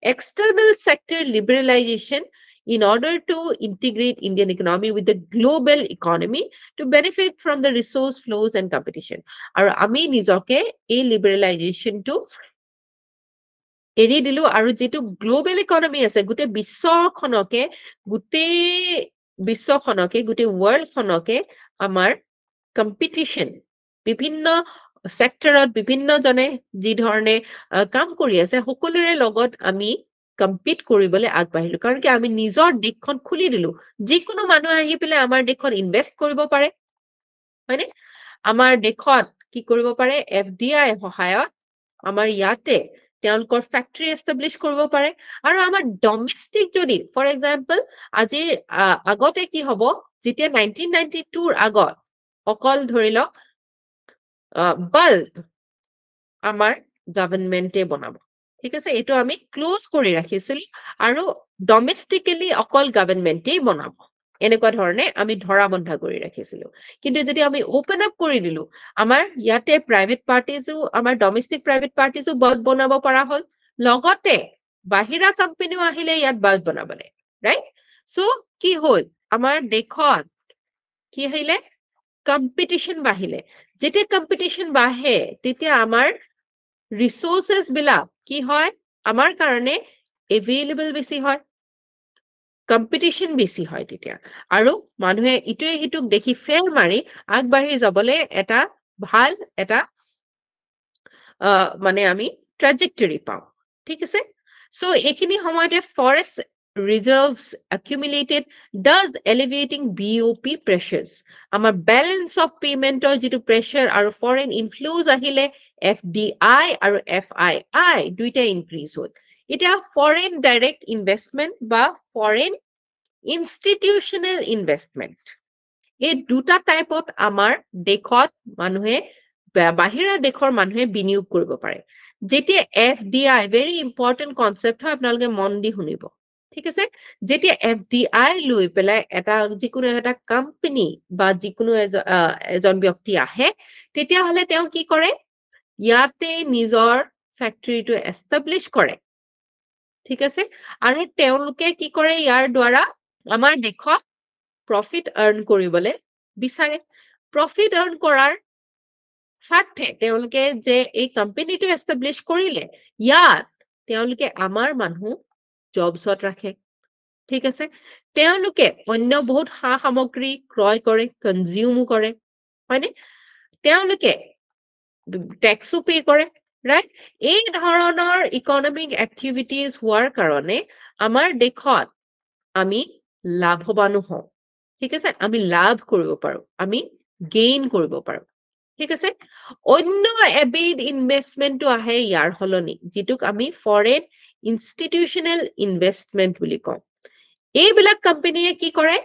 external sector liberalization in order to integrate Indian economy with the global economy to benefit from the resource flows and competition. আৰু আমি নিজকে এই liberalization টো এৰি দিলো আৰু যেটো গ্লোবাল ইকনমি আছে গোটেই বিশ্বখনকে গোটেই ওয়াৰ্ল্ডখনকে আমাৰ কম্পিটিশন বিভিন্ন সেক্টৰত বিভিন্ন জনে যি ধৰণে কাম কৰি আছে সকলোৰে লগত আমি কম্পিট কৰিবলৈ আগবাঢ়িলো কাৰণ কি আমি নিজৰ দেশখন খুলি দিলো যিকোনো মানুহ আহি পেলাই আমাৰ দেশত ইনভেষ্ট কৰিব পাৰে হয়নে আমাৰ দেশত কি কৰিব পাৰে এফডিআই সহায়ত আমাৰ ইয়াতে তেওঁলোকৰ ফ্যাক্টৰী এস্টাব্লিশ কৰিব পাৰে আৰু আমাৰ ডমেষ্টিক যদি ফৰ এক্সাম্পল আজি আগতে কি হ'ব যেতিয়া 1992 ৰ আগত অকল ধৰি লওক বাল্ব আমাৰ গভৰ্ণমেণ্টে বনাব ঠিক আছে এইটো আমি ক্লোজ কৰি ৰাখিছিল আৰু ডমেষ্টিকেলি অকল গভৰ্ণমেণ্টেই বনাব এনেকুৱা ধৰণে আমি ধৰা বন্ধা কৰি ৰাখিছিলো কিন্তু যদি আমি ওপেন আপ কৰি দিলো আমাৰ ইয়াতে প্ৰাইভেট পাৰ্টিজো আমাৰ ডমেষ্টিক প্ৰাইভেট পাৰ্টিজো বাল্ব বনাব পৰা হ'ল লগতে বাহিৰা কোম্পানীও আহিলে ইয়াত বাল্ব বনাবলে ৰাইট সো কি হ'ল আমাৰ দেশত কি আহিলে কম্পিটিশন বাঢ়িলে যেতিয়া কম্পিটিশন বাঢ়ে তেতিয়া আমাৰ ৰিসোৰ্সেস বিলাক কি হয় আমাৰ কাৰণে এভেইলেবল বেছি হয় কম্পিটিশন বেছি হয় তেতিয়া আৰু মানুহে ইটোৱে হিটুক দেখি ফেৰ মাৰি আগবাঢ়ি যাবলৈ এটা ভাল এটা মানে আমি ট্ৰেজেক্টৰী পাওঁ ঠিক আছে সো এইখিনি সময়তে forest reserves accumulated thus elevating BOP pressures আমাৰ balance of payment যেটো pressure আৰু foreign inflows আহিলে FDI আৰু FII দুইটা increase হ'ল এটা foreign direct investment বা foreign institutional investment এই দুটা টাইপত আমাৰ দেশত মানুহে বাহিৰা দেশৰ মানুহে বিনিয়োগ কৰিব পাৰে যেতিয়া FDI very important concept হয় আপোনালোকে মন দি শুনিব ঠিক আছে যেতিয়া FDI লৈ পেলাই এটা যিকোনো এটা কোম্পানী বা যিকোনো এজন ব্যক্তি আহে তেতিয়া হলে তেওঁ কি কৰে ইয়াতে নিজৰ ফ্যাক্টৰীটো এস্টাব্লিশ কৰে ঠিক আছে আৰু তেওঁলোকে কি কৰে ইয়াৰ দ্বাৰা আমাৰ দেশত প্ৰফিট আৰ্ন কৰিবলৈ বিচাৰে প্ৰফিট আৰ্ন কৰাৰ স্বাৰ্থে তেওঁলোকে যে এই কোম্পানীটো এস্টাব্লিশ কৰিলে ইয়াত তেওঁলোকে আমাৰ মানুহ জবছত ৰাখে ঠিক আছে তেওঁলোকে অন্য বহুত সামগ্ৰী ক্ৰয় কৰে কনজিউম কৰে হয়নে তেওঁলোকে ট্যাক্সও পে কৰে ৰাইট এই ধৰণৰ ইকোনমিক এক্টিভিটিজ হোৱাৰ কাৰণে আমাৰ দেশত আমি লাভৱান হওঁ ঠিক আছে আমি লাভ কৰিব পাৰো আমি গেইন কৰিব পাৰো ঠিক আছে অন্য এবেইড ইনভেষ্টমেন্টটো আহে ইয়াৰ হলনি যেটোক আমি ফৰেন ইনষ্টিটিউশনেল ইনভেষ্টমেন্ট বুলি কওঁ এইবিলাক কোম্পানীয়ে কি কৰে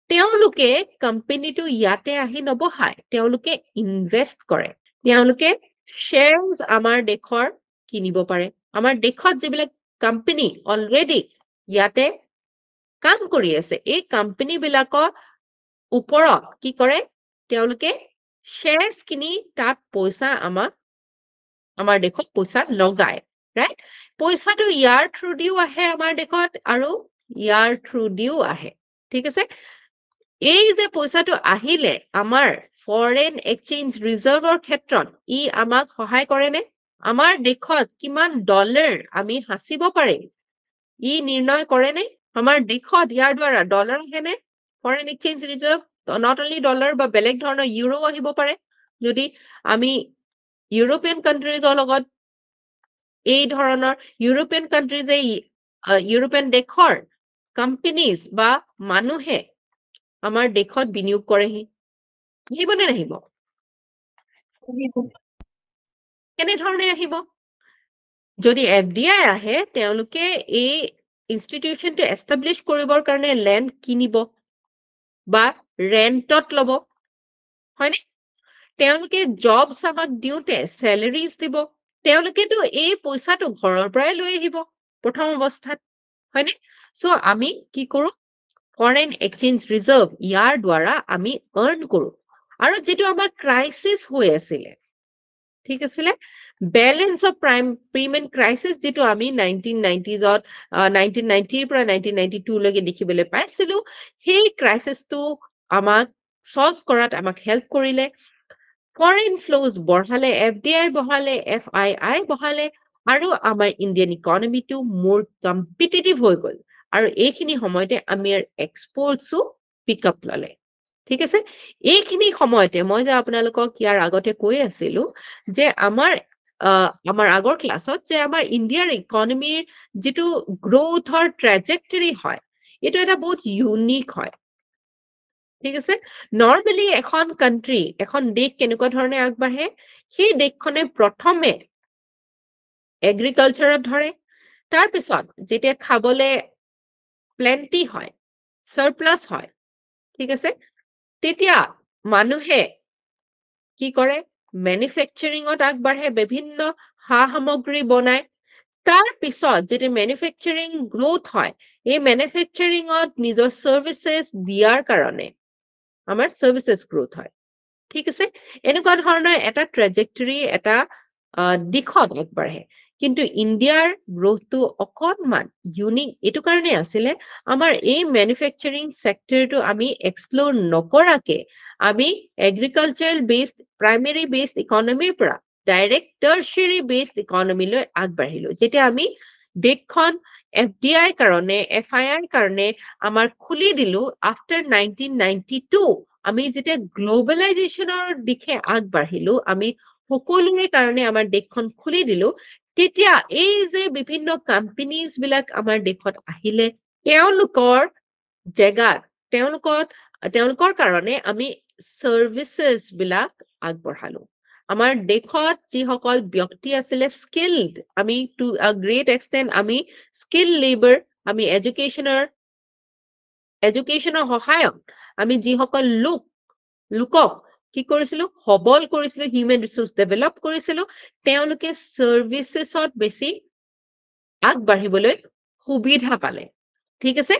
তেওঁলোকে কোম্পানীটো ইয়াতে আহি নবহায় তেওঁলোকে ইনভেষ্ট কৰে তেওঁলোকে শেয়াৰছ আমাৰ দেশৰ কিনিব পাৰে আমাৰ দেশত যিবিলাক কোম্পানী অলৰেডি ইয়াতে কাম কৰি আছে এই কোম্পানী বিলাকৰ ওপৰত কি কৰে তেওঁলোকে শেয়াৰছ কিনি তাত পইচা আমাৰ দেশত পইচা লগায় ৰাইট পইচাটো ইয়াৰ থ্ৰু দিও আহে আমাৰ দেশত আৰু ইয়াৰ থ্ৰু দিও আহে ঠিক আছে এই যে পইচাটো আহিলে আমাৰ ফৰেন এক্সচেঞ্জ ৰিজাৰ্ভৰ ক্ষেত্ৰত ই আমাক সহায় কৰে নে আমাৰ দেশত কিমান ডলাৰ আমি হাসিব পাৰে ই নিৰ্ণয় কৰে নে আমাৰ দেশত ইয়াৰ দ্বাৰা ডলাৰ আহে নে foreign exchange reserve not only dollar বা বেলেগ ধৰণৰ ইউৰো আহিব পাৰে যদি আমি ইউৰোপিয়ান কাণ্ট্ৰিজৰ লগত এই ধৰণৰ ইউৰোপিয়ান কাণ্ট্ৰিজে ইউৰোপিয়ান দেশৰ কোম্পানীজ বা মানুহে আমাৰ দেশত বিনিয়োগ কৰেহি আহিব নে নাহিব কেনেধৰণে আহিব যদি FDI আহে তেওঁলোকে এই ইনষ্টিটিউচনটো এষ্টাব্লিছ কৰিবৰ কাৰণে লেণ্ড কিনিব বা ৰেণ্টত ল'ব হয়নে তেওঁলোকে জবছ আমাক দিওঁতে চেলাৰিজ দিব তেওঁলোকেতো এই পইচাটো ঘৰৰ পৰাই লৈ আহিব প্ৰথম অৱস্থাত হয়নে সো আমি কি কৰো ফৰেন এক্সচেঞ্জ ৰিজাৰ্ভ ইয়াৰ দ্বাৰা আমি আৰ্ন কৰো আৰু যেটো আমাৰ ক্ৰাইসিস হৈ আছিল ঠিক আছিলে বেলেন্স অফ পেমেন্ট ক্ৰাইসিস যেটো আমি 1990s 1990 পৰা 1992 লৈকে দেখিবলৈ পাইছিলো সেই ক্ৰাইসিসটো আমাক সলভ কৰাত আমাক হেল্প কৰিলে ফৰেন ফ্লোজ বঢ়ালে FDI বঢ়ালে FII বঢ়ালে আৰু আমাৰ ইণ্ডিয়ান ইকনমিটো মোৰ কম্পিটিটিভ হৈ গ'ল আৰু এইখিনি সময়তে আমাৰ এক্সপোৰ্টসও পিক আপ ললে ঠিক আছে এইখিনি সময়তে মই যে আপোনালোকক ইয়াৰ আগতে কৈ আছিলো যে আমাৰ আগৰ ক্লাছত যে আমাৰ ইণ্ডিয়াৰ ইকনমিৰ যেটো গ্ৰোথৰ ট্ৰেজেক্টৰী হয় এটো এটা বহুত ইউনিক হয় ঠিক আছে নৰমালি এখন কান্ট্ৰি এখন দেশ কেনেকুৱা ধৰণে আগবাঢ়ে সেই দেশখনে প্ৰথমে এগ্ৰিকালচাৰত ধৰে তাৰ পিছত যেতিয়া খাবলে প্লেন্টি হয় সাৰপ্লাস হয় ঠিক আছে তেতিয়া মানুহে কি কৰে ম্যানুফ্যাকচাৰিংত আগবাঢ়ে বিভিন্ন সামগ্ৰী বনায় তাৰ পিছত যেতিয়া ম্যানুফ্যাকচাৰিং গ্ৰোথ হয় এই ম্যানুফ্যাকচাৰিংত নিজৰ সাৰ্ভিসেস দিয়াৰ কাৰণে আমাৰ সাৰ্ভিসেস গ্ৰোথ হয় ঠিক আছে এনেকুৱা ধৰণৰ এটা ট্ৰেজেক্টৰী এটা দিশত আগবাঢ়ে কিন্তু ইণ্ডিয়াৰ গ্ৰোথটো অকনমান ইউনিক এটো কাৰণে আছিল আমাৰ এই ম্যানুফ্যাকচাৰিং সেক্টৰটো আমি এক্সপ্লোৰ নকৰাকে আমি এগ্ৰিকালচাৰাল বেসড প্ৰাইমাৰী বেসড ইকনমিৰ পৰা ডাইৰেক্ট টাৰশাৰী বেসড ইকনমিলৈ আগবাঢ়িলো যেতিয়া আমি দেশখন FDI কাৰণে FII কাৰণে আমাৰ খুলি দিলো আফটাৰ 1992 আমি যেতিয়া গ্লোবালাইজেশনৰ দিশে আগবাঢ়িলো আমি সকলোৰে কাৰণে আমাৰ দেশখন খুলি দিলো তেতিয়া এই যে বিভিন্ন কোম্পানীজ বিলাক আমাৰ দেশত আহিলে তেওঁলোকৰ জেগাত তেওঁলোকৰ কাৰণে আমি সাৰ্ভিসেস বিলাক আগবঢ়ালো আমাৰ দেশত যিসকল ব্যক্তি আছিলে স্কিলড আমি টু আ গ্ৰেট এক্সটেন্ট আমি স্কিল লেবাৰ আমি এডুকেশনৰ সহায়ত আমি যিসকল লোকক কি কৰিছিলো সবল কৰিছিলো হিউম্যান ৰিসোৰ্স ডেভেলপ কৰিছিলো তেওঁলোকে সাৰ্ভিসেছত বেছি আগবাঢ়িবলৈ সুবিধা পালে ঠিক আছে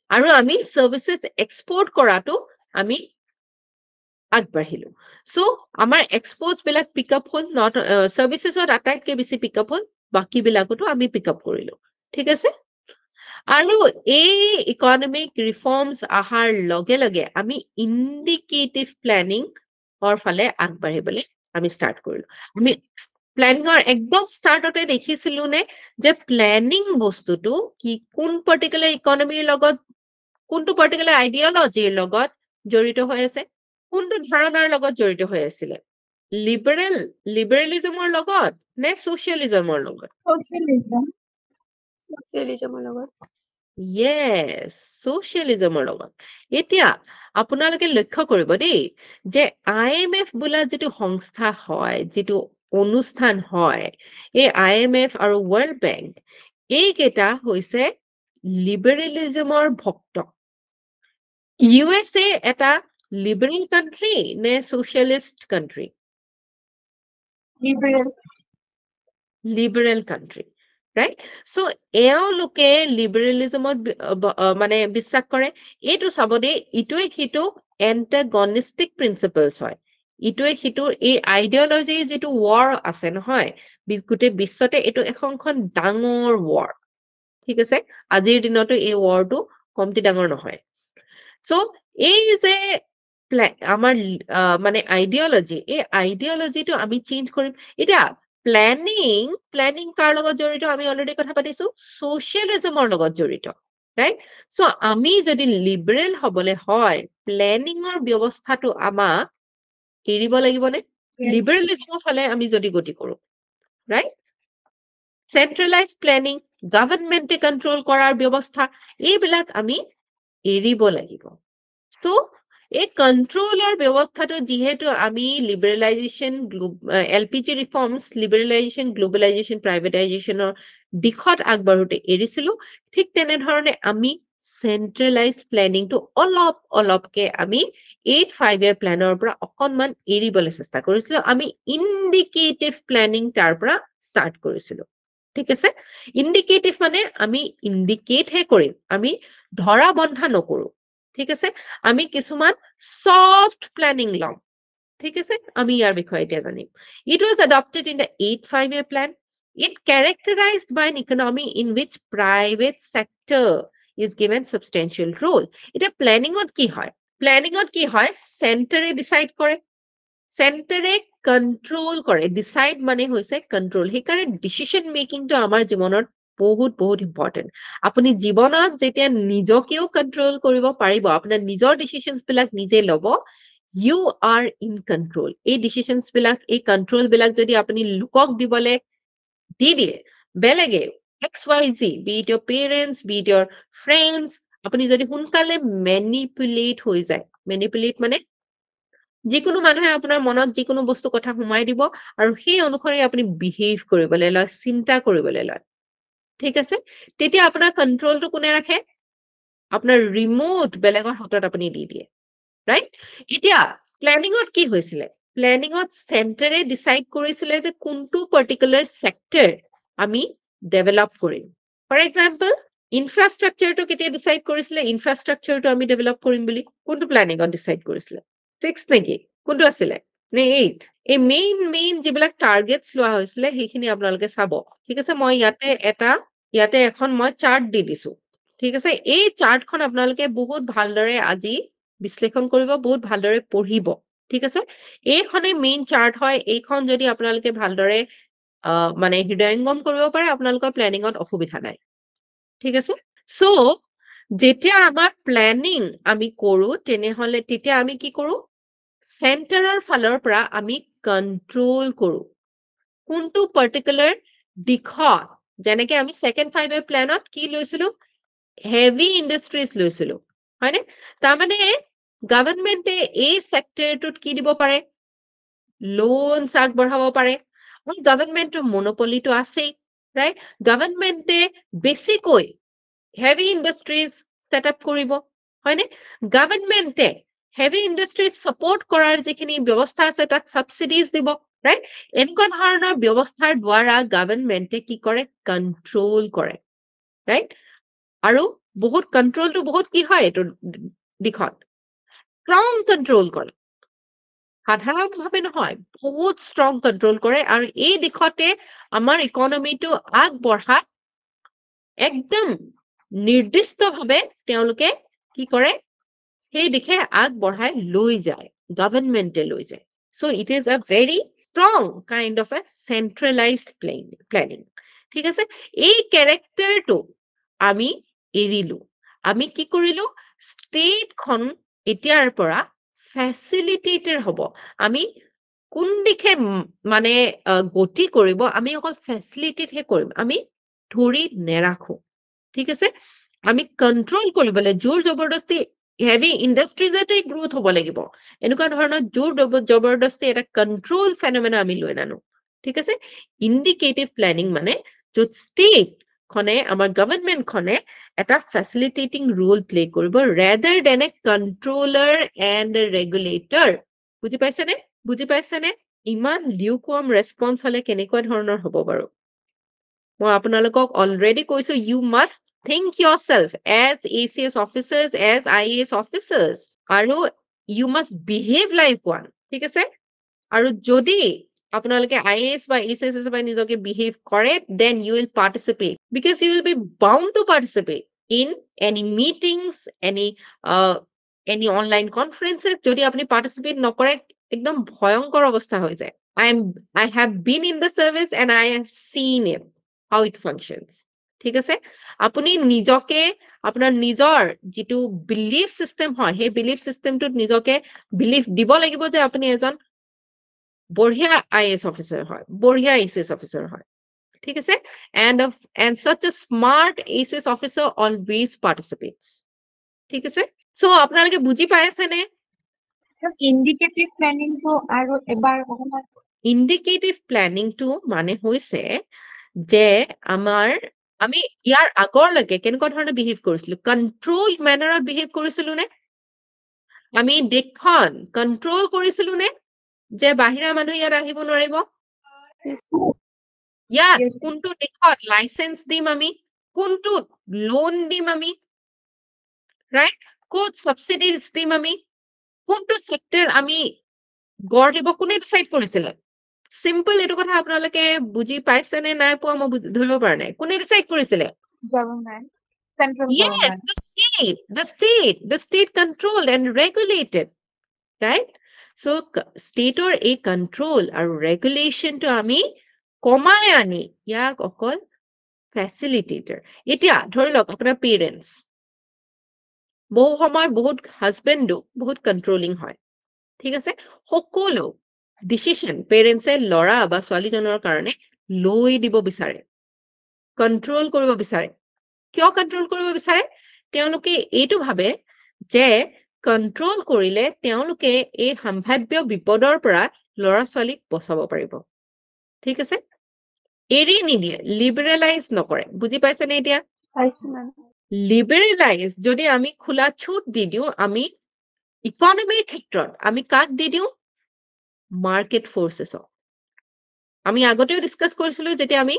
আৰু আমি সাৰ্ভিসেস এক্সপোৰ্ট কৰাটো আমি আগবাঢ়িলো সো আমাৰ এক্সপোৰ্টস বিলাক পিক আপ হল নট সাৰ্ভিসেছত আটাইতকৈ বেছি পিক আপ হল বাকি বিলাকতো আমি পিক আপ কৰিলো ঠিক আছে আৰু এই ইকনমিক ৰিফৰ্মস আহাৰ লগে লগে আমি ইন্ডিকেটিভ প্ল্যানিং ফালে আগবাঢ়িবলৈ আমি স্টাৰ্ট কৰিলো আমি প্ল্যানিংৰ একদম স্টাৰ্টতে দেখিছিলো নে যে প্ল্যানিং বস্তুটো কি কোন পাৰ্টিকুলাৰ ইকনমিৰ লগত কোনটো পাৰ্টিকুলাৰ আইডিয়লজিৰ লগত জড়িত হৈ আছে কোনটো ধাৰণাৰ লগত জড়িত হৈ আছিল লিবাৰেলিজমৰ লগত নে সোশ্যালিজমৰ লগত Socialism লগত Yes, socialismৰ লগত এতিয়া আপোনালোকে লক্ষ্য কৰিব দেই যে IMF বোলা যেটো সংস্থা হয় যেটো অনুষ্ঠান হয় এই IMF আৰু ওয়াৰ্ল্ড ব্যাংক এইকেইটা হৈছে লিবাৰেলিজমৰ ভক্ত USA এটা লিবাৰেল কান্ট্ৰি নে socialist country liberal country right so এওঁলোকে লিবাৰেলিজমত মানে বিশ্বাস কৰে এইটো চাবদে ইটোৱে হিটো এন্টাগনিস্টিক প্ৰিন্সিপলস হয় ইটোৱে হিটোৰ এই আইডিয়লজি যেটো war আছে নহয় গোটেই বিশ্বতে এইটো এখনখন ডাঙৰ war ঠিক আছে আজিৰ দিনতো এই warটো কমতি ডাঙৰ নহয় so এই যে আমাৰ মানে আইডিয়লজি এই আইডিয়লজিটো আমি চেঞ্জ কৰিম এতিয়া প্ল্যানিং কাৰ লগত জড়িত আমি অলৰেডি কথা পাতিছো সোশ্যালিজমৰ লগত জড়িত ৰাইট সো আমি যদি লিবাৰেল হবলে হয় প্ল্যানিংৰ ব্যৱস্থাটো আমাক এৰিব লাগিব নে Yes. লিবাৰেলিজমৰ ফালে আমি যদি গতি কৰো, ৰাইট? চেন্ট্ৰেলাইজ প্লেনিং, গভৰ্ণমেণ্টে কণ্ট্ৰল কৰাৰ ব্যৱস্থা, এইবিলাক আমি এৰিব লাগিব। সো এই কণ্ট্ৰলৰ ব্যৱস্থাটো যিহেতু আমি লিবাৰেলাইজেশ্যন, LPG ৰিফৰ্মছ, লিবাৰেলাইজেশ্যন, গ্লোবেলাইজেশ্যন, প্ৰাইভেটাইজেশ্যনৰ দিশত আগবাঢ়োতে এৰিছিলো, ঠিক তেনেধৰণে আমি চেন্ট্ৰেলাইজ প্লেনিংটো অলপকে আমি 8-5 প্লেনৰ পৰা অকণমান এৰিবলৈ চেষ্টা কৰিছিলো। আমি ইণ্ডিকেটিভ প্লেনিং তাৰ পৰা ষ্টাৰ্ট কৰিছিলো। ঠিক আছে? ইণ্ডিকেটিভ মানে আমি ইণ্ডিকেটহে কৰিম, আমি ধৰা বন্ধা নকৰো। ঠিক আছে? আমি কিছুমান সফট প্লেনিং লম। ঠিক আছে? আমি ইয়াৰ বিষয়ে এতিয়া জানিম। It was adopted in the 8-5 plan. It characterized by an economy in which private sector is given substantial role. এটা প্লেনিঙত কি হয়? প্লেনিঙত কি হয়? চেণ্টাৰে ডিচাইড কৰে, চেণ্টাৰে কণ্ট্ৰল কৰে। ডিচাইড মানে হৈছে কণ্ট্ৰল। সেইকাৰণে ডিচিশ্যন মেকিংটো আমাৰ জীৱনত বহুত ইম্পৰ্টেণ্ট। আপুনি জীৱনত যেতিয়া নিজকেও কণ্ট্ৰল কৰিব পাৰিব, আপোনাৰ নিজৰ ডিচিশ্যনছ বিলাক নিজে ল'ব, ইউ আৰ ইন কণ্ট্ৰল। এই ডিচিশ্যনছ বিলাক, এই কণ্ট্ৰল বিলাক যদি আপুনি লোকক দিবলৈ দি দিয়ে, বেলেগে XYZ, be it your parents, be it your friends, আপুনি যদি সোনকালে মেনিপুলেট হৈ যায়, মেনিপুলেট মানে যিকোনো মানুহে আপোনাৰ মনত যিকোনো বস্তু কথা সোমাই দিব আৰু সেই অনুসৰি আপুনি বিহেভ কৰিবলৈ লয়, চিন্তা কৰিবলৈ লয়। ঠিক আছে? তেতিয়া আপোনাৰ কণ্ট্ৰলটো কোনে ৰাখে? আপোনাৰ ৰিমোট বেলেগৰ হাতত আপুনি দি দিয়ে, ৰাইট? এতিয়া প্লেনিঙত কি হৈছিলে? প্লেনিঙত চেণ্টাৰে ডিচাইড কৰিছিলে যে কোনটো পাৰ্টিকুলাৰ চেক্টৰ আমি ডেভেলপ কৰিম। ফৰ এক্সাম্পল, ইনফ্ৰাষ্ট্ৰাকচাৰটো কেতিয়া ডিচাইড কৰিছিলে? ইনফ্ৰাষ্ট্ৰাকচাৰটো আমি ডেভেলপ কৰিম বুলি কোনটো প্লেনিঙত ডিচাইড কৰিছিলে? 6 নেকি? কোনটো আছিলে? নে 8? এই মেইন যিবিলাক টাৰ্গেটছ লোৱা হৈছিলে সেইখিনি আপোনালোকে চাব। ঠিক আছে? মই ইয়াতে এখন মই চাৰ্ট দি দিছো। ঠিক আছে? এই চাৰ্টখন আপোনালোকে বহুত ভালদৰে আজি বিশ্লেষণ কৰিব, বহুত ভালদৰে পঢ়িব। ঠিক আছে? এইখনে মেইন চাৰ্ট হয়। এইখন যদি আপোনালোকে ভালদৰে মানে হৃদয়ংগম কৰিব পাৰে, আপোনালোকৰ প্লেনিঙত অসুবিধা নাই। ঠিক আছে? সো যেতিয়া আমাৰ প্লেনিং আমি কৰো, তেনেহলে তেতিয়া আমি কি কৰো? চেণ্টাৰৰ ফালৰ পৰা আমি কণ্ট্ৰল কৰো। কোনটো পাৰ্টিকুলাৰ দিশত, যেনেকে আমি 2nd 5 প্লেনত কি লৈছিলো? হেভি ইণ্ডাষ্ট্ৰিজ লৈছিলো, হয়নে? তাৰমানে গভৰ্ণমেণ্টে এই চেক্টৰটোত কি দিব পাৰে? লোনছ আগবঢ়াব পাৰে। আৰু গভৰ্ণমেণ্টৰ মনোপলিটো আছেই, ৰাইট? গভৰ্ণমেণ্টে বেছিকৈ হেভি ইণ্ডাষ্ট্ৰিজ ছেটআপ কৰিব, হয়নে? গভৰ্ণমেণ্টে হেভি ইণ্ডাষ্ট্ৰিজ ছাপোৰ্ট কৰাৰ যিখিনি ব্যৱস্থা আছে তাত ছাবচিডিজ দিব, ৰাইট? এনেকুৱা ধৰণৰ ব্যৱস্থাৰ দ্বাৰা গভৰ্ণমেণ্টে কি কৰে? কণ্ট্ৰল কৰে, ৰাইট? আৰু বহুত কণ্ট্ৰলটো বহুত কি হয় এইটো দিশত? ষ্ট্ৰং কণ্ট্ৰল কৰে। সাধাৰণভাৱে নহয়, বহুত ষ্ট্ৰং কণ্ট্ৰল কৰে। আৰু এই দিশতে আমাৰ ইকনমিটো আগবঢ়াত একদম নিৰ্দিষ্টভাৱে তেওঁলোকে কি কৰে? সেই দিশে আগবঢ়াই লৈ যায়, গভৰ্ণমেণ্টে লৈ যায়। So it is a very strong kind of a centralised planning. ঠিক আছে? এই কেৰেক্টাৰটো আমি এৰিলো। আমি কি কৰিলো? ষ্টেটখন এতিয়াৰ পৰা ফেচিলিটেটেড হ'ব। আমি কোন দিশে মানে গতি কৰিব, আমি অকল ফেচিলিটেটহে কৰিম, আমি ধৰি নেৰাখো। ঠিক আছে? আমি কণ্ট্ৰল কৰিবলৈ জোৰ জবৰদস্তি হেভি ইণ্ডাষ্ট্ৰিজতে গ্ৰোথ হ'ব লাগিব, এনেকুৱা ধৰণৰ জোৰ জবৰদস্তি এটা কণ্ট্ৰল ফেনমেনা আমি লৈ নানো। ঠিক আছে? ইণ্ডিকেটিভ প্লেনিং মানে য'ত ষ্টেট খনে, আমাৰ গভৰ্ণমেণ্টখনে এটা ফেচিলিটেটিং ৰোল প্লে কৰিব, rather than a controller and regulator. বুজি পাইছেনে? বুজি পাইছেনে? ইমান লিউকৱাৰ্ম ৰেছপন্স হলে কেনেকুৱা ধৰণৰ হ'ব বাৰু? মই আপোনালোকক অলৰেডি কৈছো, you must think yourself as ACS officers, as IAS officers, আৰু you must behave like one. ঠিক আছে? আৰু যদি আপোনালোকে IAS বা ACS হিচাপে নিজকে behave কৰে, then you will participate, because you will be bound to participate in any meetings, any online conferences. যদি আপুনি participate নকৰে, একদম ভয়ংকৰ অৱস্থা হৈ যায়। I have been in the service and I have seen it, how it functions. ঠিক আছে? আপুনি নিজকে, আপোনাৰ নিজৰ যিটো বিলিফ চিষ্টেম হয়, সেই বিলিফ চিষ্টেমটোত নিজকে বিলিফ দিব লাগিব যে আপুনি এজন বঢ়িয়া IAS অফিচাৰ হয়, বঢ়িয়া ACS অফিচাৰ হয়, ঠিক আছে? And such a smart ACS officer always participates, ঠিক আছে? So আপোনালোকে বুজি পাই আছে নে? ইণ্ডিকেটিভ প্লেনিংটো আৰু এবাৰ অকমান ইণ্ডিকেটিভ প্লেনিংটো মানে হৈছে যে আমি ইয়াৰ আগৰলৈকে কেনেকুৱা ধৰণে বিহেভ কৰিছিলো, কণ্ট্ৰল মেনাৰত বিহেভ কৰিছিলো নে? আমি দেশখন কণ্ট্ৰল কৰিছিলো নে যে বাহিৰা মানুহ ইয়াত আহিব নোৱাৰিব? ইয়াত Yes. কোনটো দেশত লাইসেন্স দিম আমি, কোনটো লোন দিম আমি, ৰাইট? ক'ত সাবসিডিজ দিম আমি, কোনটো সেক্টৰ আমি গঢ় দিব, কোনে ডিসাইড কৰিছিলে? সিম্পল এইটো কথা আপোনালোকে বুজি পাইছে নে নাই পোৱা মই ধৰিব পৰা নাই। কোনে ডিসাইড কৰিছিলে? Government central Yes, government the state controlled and regulated, right? So state or a control or regulation to ami কমাই আনি ইয়াক অকল ফেচিলিটেটৰ। এতিয়া ধৰি লওক আপোনাৰ পেৰেণ্টছ বহু সময় বহুত হাজবেণ্ডো বহুত কন্ট্ৰলিং হয়, ঠিক আছে? সকলো ডিচিশন পেৰেণ্টছে ল'ৰা বা ছোৱালীজনৰ কাৰণে লৈ দিব বিচাৰে, কন্ট্ৰল কৰিব বিচাৰে। কিয় কন্ট্ৰল কৰিব বিচাৰে? তেওঁলোকে এইটো ভাবে যে কন্ট্ৰল কৰিলে তেওঁলোকে এই সম্ভাৱ্য বিপদৰ পৰা ল'ৰা ছোৱালীক বচাব পাৰিব, ঠিক আছে? এৰি নিদিয়ে, লিবাৰেলাইজ নকৰে। বুজি পাইছেনে এতিয়া? পাইছো মেম লিবাৰেলাইজ যদি আমি খোলা ছুট দি দিওঁ, আমি ইকনমিৰ ক্ষেত্ৰত আমি কাক দি দিওঁ? মাৰ্কেট ফৰ্চেছক। আমি আগতেও ডিসকাস কৰিছিলো যেতিয়া আমি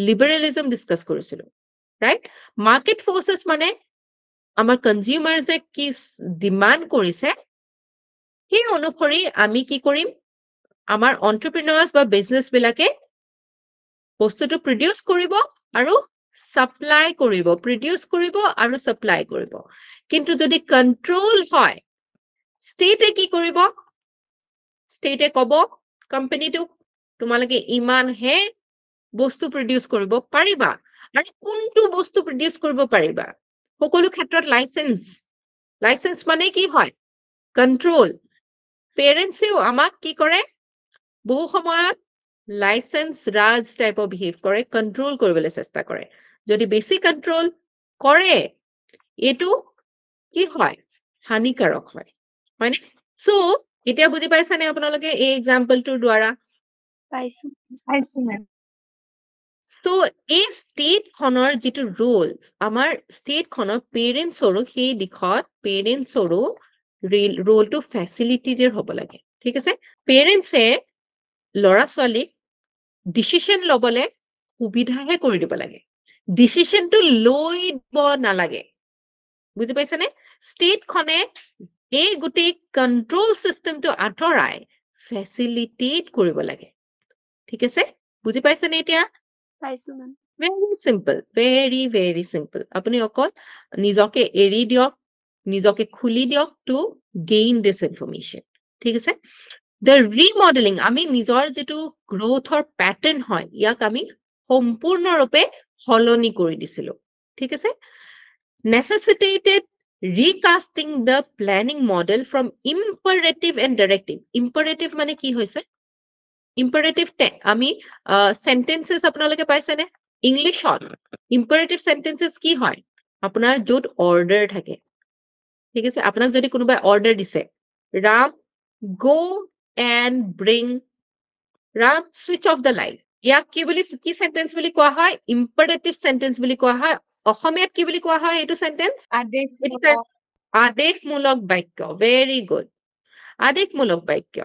লিবাৰেলিজম ডিসকাস কৰিছিলো, ৰাইট? মাৰ্কেট ফৰ্চেছ মানে আমাৰ কনজিউমাৰ্সে কি ডিমান্ড কৰিছে সেই অনুসৰি আমি কি কৰিম? আমাৰ এন্টাৰপ্ৰেনাৰ্স বা বিজনেছ বিলাকে বস্তুটো প্ৰডিউস কৰিব আৰু সাপ্লাই কৰিব, প্ৰডিউস কৰিব আৰু সাপ্লাই কৰিব। কিন্তু যদি কন্ট্ৰল হয়, ষ্টেটে কি কৰিব? ষ্টেটে ক'ব কোম্পানীটোক তোমালোকে ইমান হে বস্তু প্ৰডিউস কৰিব পাৰিবা, আৰু কোনটো বস্তু প্ৰডিউস কৰিব পাৰিবা। সকলো ক্ষেত্ৰত লাইসেন্স মানে কি হয়? কন্ট্ৰল। পেৰেণ্টছেও আমাক কি কৰে? বহু সময়ত লাইসেন্স ৰাজ টাইপৰ বিহেভ কৰে, কন্ট্ৰল কৰিবলৈ চেষ্টা কৰে। যদি বেছি কন্ট্ৰল কৰে এইটো কি হয়? হানিকাৰক হয়, হয়নে? সো এতিয়া বুজি পাইছানে আপোনালোকে এই এক্সাম্পলটোৰ দ্বাৰা? পাইছো মেম সো এই ষ্টেটখনৰ যিটো ৰোল, আমাৰ ষ্টেটখনৰ পেৰেণ্টছৰো সেই দিশত পেৰেণ্টছৰো ৰোলটো ফেচিলিটেটৰ হ'ব লাগে, ঠিক আছে? পেৰেণ্টছে ল'ৰা ছোৱালীক ডিচিশন ল'বলে সুবিধাহে কৰি দিব লাগে, ডিচিশনটো লৈ দিব নালাগে। বুজি পাইছেনে? ষ্টেটখনে এই গোটেই কন্ট্ৰল চিষ্টেমটো আঁতৰাই ফেচিলিটেট কৰিব লাগে, ঠিক আছে? বুজি পাইছেনে এতিয়া? পাইছো ma'am very simple, very simple. আপুনি অকল নিজকে এৰি দিয়ক, নিজকে খুলি দিয়ক টু গেইন দিছ ইনফৰমেশ্যন, ঠিক আছে? দ্য ৰিমডেলিং, আমি নিজৰ যিটো গ্ৰোথৰ পেটাৰ্ণ হয় ইয়াক আমি সম্পূৰ্ণৰূপে সলনি কৰি দিছিলো, ঠিক আছে? necessitated recasting the planning model from imperative and directive. Imperative মানে কি হৈছে? Imperative আমি sentences আপোনালোকে পাইছেনে? ইংলিছত imperative sentences কি হয়? আপোনাৰ য'ত অৰ্ডাৰ থাকে, ঠিক আছে? আপোনাক যদি কোনোবাই অৰ্ডাৰ দিছে, Ram go and bring, Ram switch off the light, ইয়াক কি সেন্টেন্স বুলি কোৱা হয়? imperative sentence বুলি কোৱা হয়। অসমীয়াত কি বুলি কোৱা হয় এইটো সেন্টেন্স? আদেশমূলক বাক্য। ভেৰি গুড, আদেশমূলক বাক্য।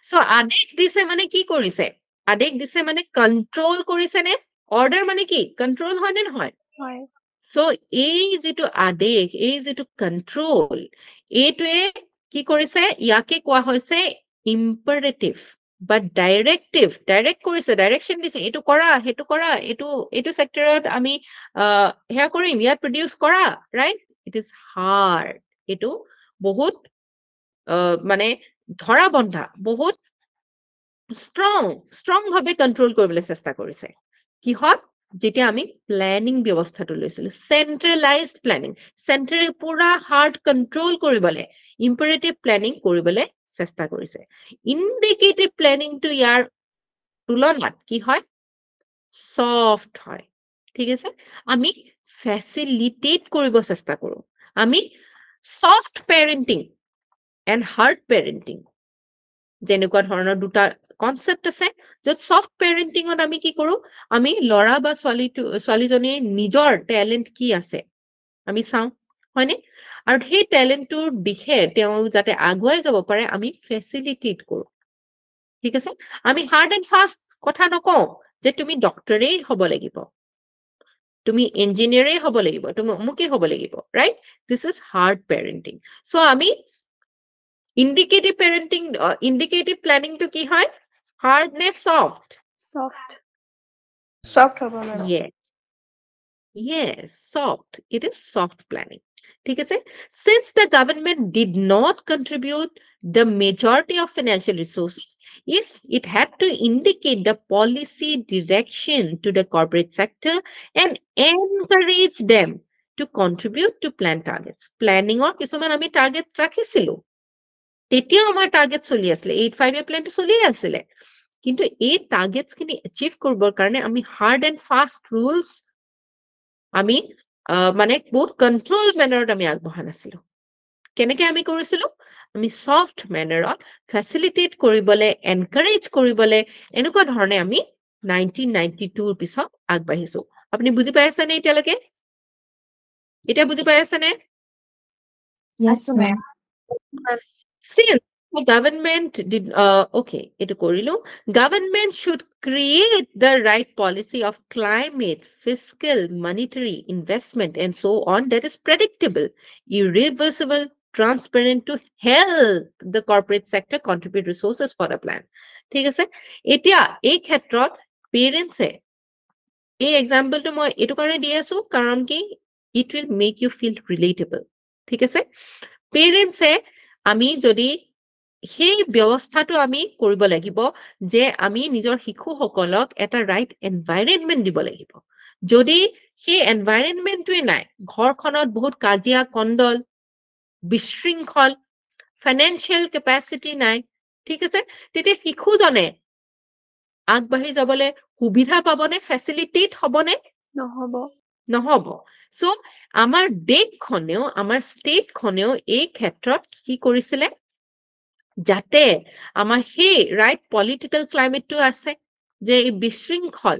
সো আদেশ দিছে মানে কি কৰিছে? আদেশ দিছে মানে কন্ট্ৰল কৰিছে নে? অৰ্ডাৰ মানে কি? কন্ট্ৰল হয় নে নহয়? হয় সো এই যিটো আদেশ, এই যিটো কন্ট্ৰল, এইটোৱে কি কৰিছে? ইয়াকে কোৱা হৈছে ইম্পাৰেটিভ বা ডাইৰেক্টিভ। ডাইৰেক্ট কৰিছে, ডাইৰেকশ্যন দিছে, এইটো কৰা, সেইটো কৰা, এইটো সেক্টৰত আমি সেয়া কৰিম, ইয়াত প্ৰডিউস কৰা, ৰাইট? It is hard. এইটো বহুত মানে ধৰা বন্ধা, বহুত ষ্ট্ৰং ভাৱে কন্ট্ৰল কৰিবলৈ চেষ্টা কৰিছে। কিহত? যেতিয়া আমি প্লেনিং ব্যৱস্থাটো লৈছিলো, চেন্ট্ৰেলাইজড প্লেনিং, চেন্ট্ৰেল পুৰা হাৰ্ড কন্ট্ৰল কৰিবলৈ ইম্পাৰেটিভ প্লেনিং কৰিবলৈ চেষ্টা কৰিছে ইণ্ডিকেটিভ প্লেনিংটো ইয়াৰ তুলনাত কি হয় সফট হয় ঠিক আছে আমি ফেচিলিটেট কৰিব চেষ্টা কৰো আমি soft parenting and hard parenting যেনেকুৱা ধৰণৰ দুটা কনসেপ্ট আছে য'ত সফট পেৰেন্টিঙত আমি কি কৰো আমি ল'ৰা বা ছোৱালীজনীৰ নিজৰ টেলেণ্ট কি আছে আমি চাওঁ হয়নে আৰু সেই টেলেণ্টটোৰ দিশে তেওঁ যাতে আগুৱাই যাব পাৰে আমি ফেচিলিটেট কৰো ঠিক আছে আমি হাৰ্ড এণ্ড ফাষ্ট কথা নকওঁ যে তুমি ডক্টৰেই হ'ব লাগিব তুমি ইঞ্জিনিয়াৰেই হ'ব লাগিব তুমি অমুকেই হ'ব লাগিব right this is hard parenting চ' আমি ইণ্ডিকেটিভ পেৰেন্টিং ইণ্ডিকেটিভ প্লেনিংটো কি হয় হাৰ্ড নে সফট Soft. Soft হ'ব madam. Yes, soft. It is soft planning. ঠিক আছে? Since the government did not contribute the majority of financial resources, yes, it had to indicate the policy direction to the corporate sector and encourage them to contribute to plan targets. Planning or কিছুমান আমি target ৰাখিছিলো। তেতিয়াও আমাৰ target চলি আছিলে 8-5 প্লেনটো চলিয়ে আছিলে কিন্তু এই টাৰ্গেটছ খিনি এচিভ কৰিবৰ কাৰণে আমি হাৰ্ড এণ্ড ফাষ্ট ৰুলছ আমি মানে বহুত কন্ট্ৰোল মেনাৰত আমি আগবঢ়া নাছিলো কেনেকে আমি কৰিছিলো আমি সফট মেনাৰত ফেচিলিটেট কৰিবলৈ এনকাৰেজ কৰিবলৈ এনেকুৱা ধৰণে আমি 1992 পিছত আগবাঢ়িছো আপুনি বুজি পাই আছে নে এতিয়ালৈকে এতিয়া বুজি পাই আছে নে Yes, ma'am. Since the government did, okay, ito korilo. Government should create the right policy of climate, fiscal, monetary investment, and so on that is predictable, irreversible, transparent to help the corporate sector contribute resources for the plan. ঠিক আছে? এতিয়া এই ক্ষেত্ৰত parents এই এক্সাম্পলটো মই এইটো কাৰণে দি আছো কাৰণ কি it will make you feel relatable. ঠিক আছে? Parents আমি যদি সেই ব্যৱস্থাটো আমি কৰিব লাগিব যে আমি নিজৰ শিশুসকলক এটা ৰাইট এনভাইৰনমেন্ট দিব লাগিব যদি সেই এনভাইৰনমেন্টটোৱে নাই ঘৰখনত বহুত কাজিয়া কণ্ডল বিশৃংখল ফাইনেন্সিয়েল কেপাচিটি নাই ঠিক আছে তেতিয়া শিশুজনে আগবাঢ়ি যাবলৈ সুবিধা পাবনে ফেচিলিটেট হ'বনে নহব সো আমাৰ দেশখনেও আমাৰ ষ্টেটখনেও এই ক্ষেত্ৰত কি কৰিছিলে যাতে আমাৰ সেই ৰাইট পলিটিকেল ক্লাইমেটটো আছে যে এই বিশৃংখল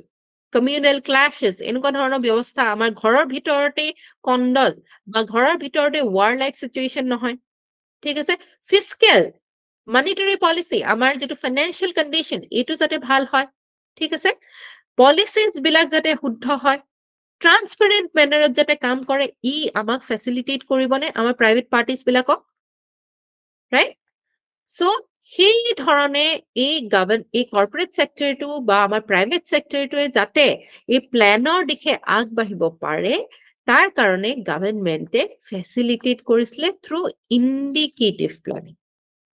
কমিউনেল ক্লাশেছ এনেকুৱা ধৰণৰ ব্যৱস্থা আমাৰ ঘৰৰ ভিতৰতে কণ্ডল বা ঘৰৰ ভিতৰতে ৱাৰ লাইক চিটুৱেশ্যন নহয় ঠিক আছে ফিস্কেল মনিটাৰী পলিচি আমাৰ যিটো ফাইনেন্সিয়েল কণ্ডিশ্যন এইটো যাতে ভাল হয় ঠিক আছে পলিচিজ বিলাক যাতে শুদ্ধ হয় ট্ৰান্সপাৰেণ্ট মেনাৰত যাতে কাম কৰে ই আমাক ফেচিলিটেট কৰিবনে আমাৰ প্ৰাইভেট পাৰ্টিজ বিলাকক ৰাইট সো সেই ধৰণে এই কৰ্পৰেট সেক্টৰটো বা আমাৰ প্ৰাইভেট সেক্টৰটোৱে যাতে এই প্লেনৰ দিশে আগবাঢ়িব পাৰে তাৰ কাৰণে গভৰ্ণমেণ্টে ফেচিলিটেট কৰিছিলে through indicative planning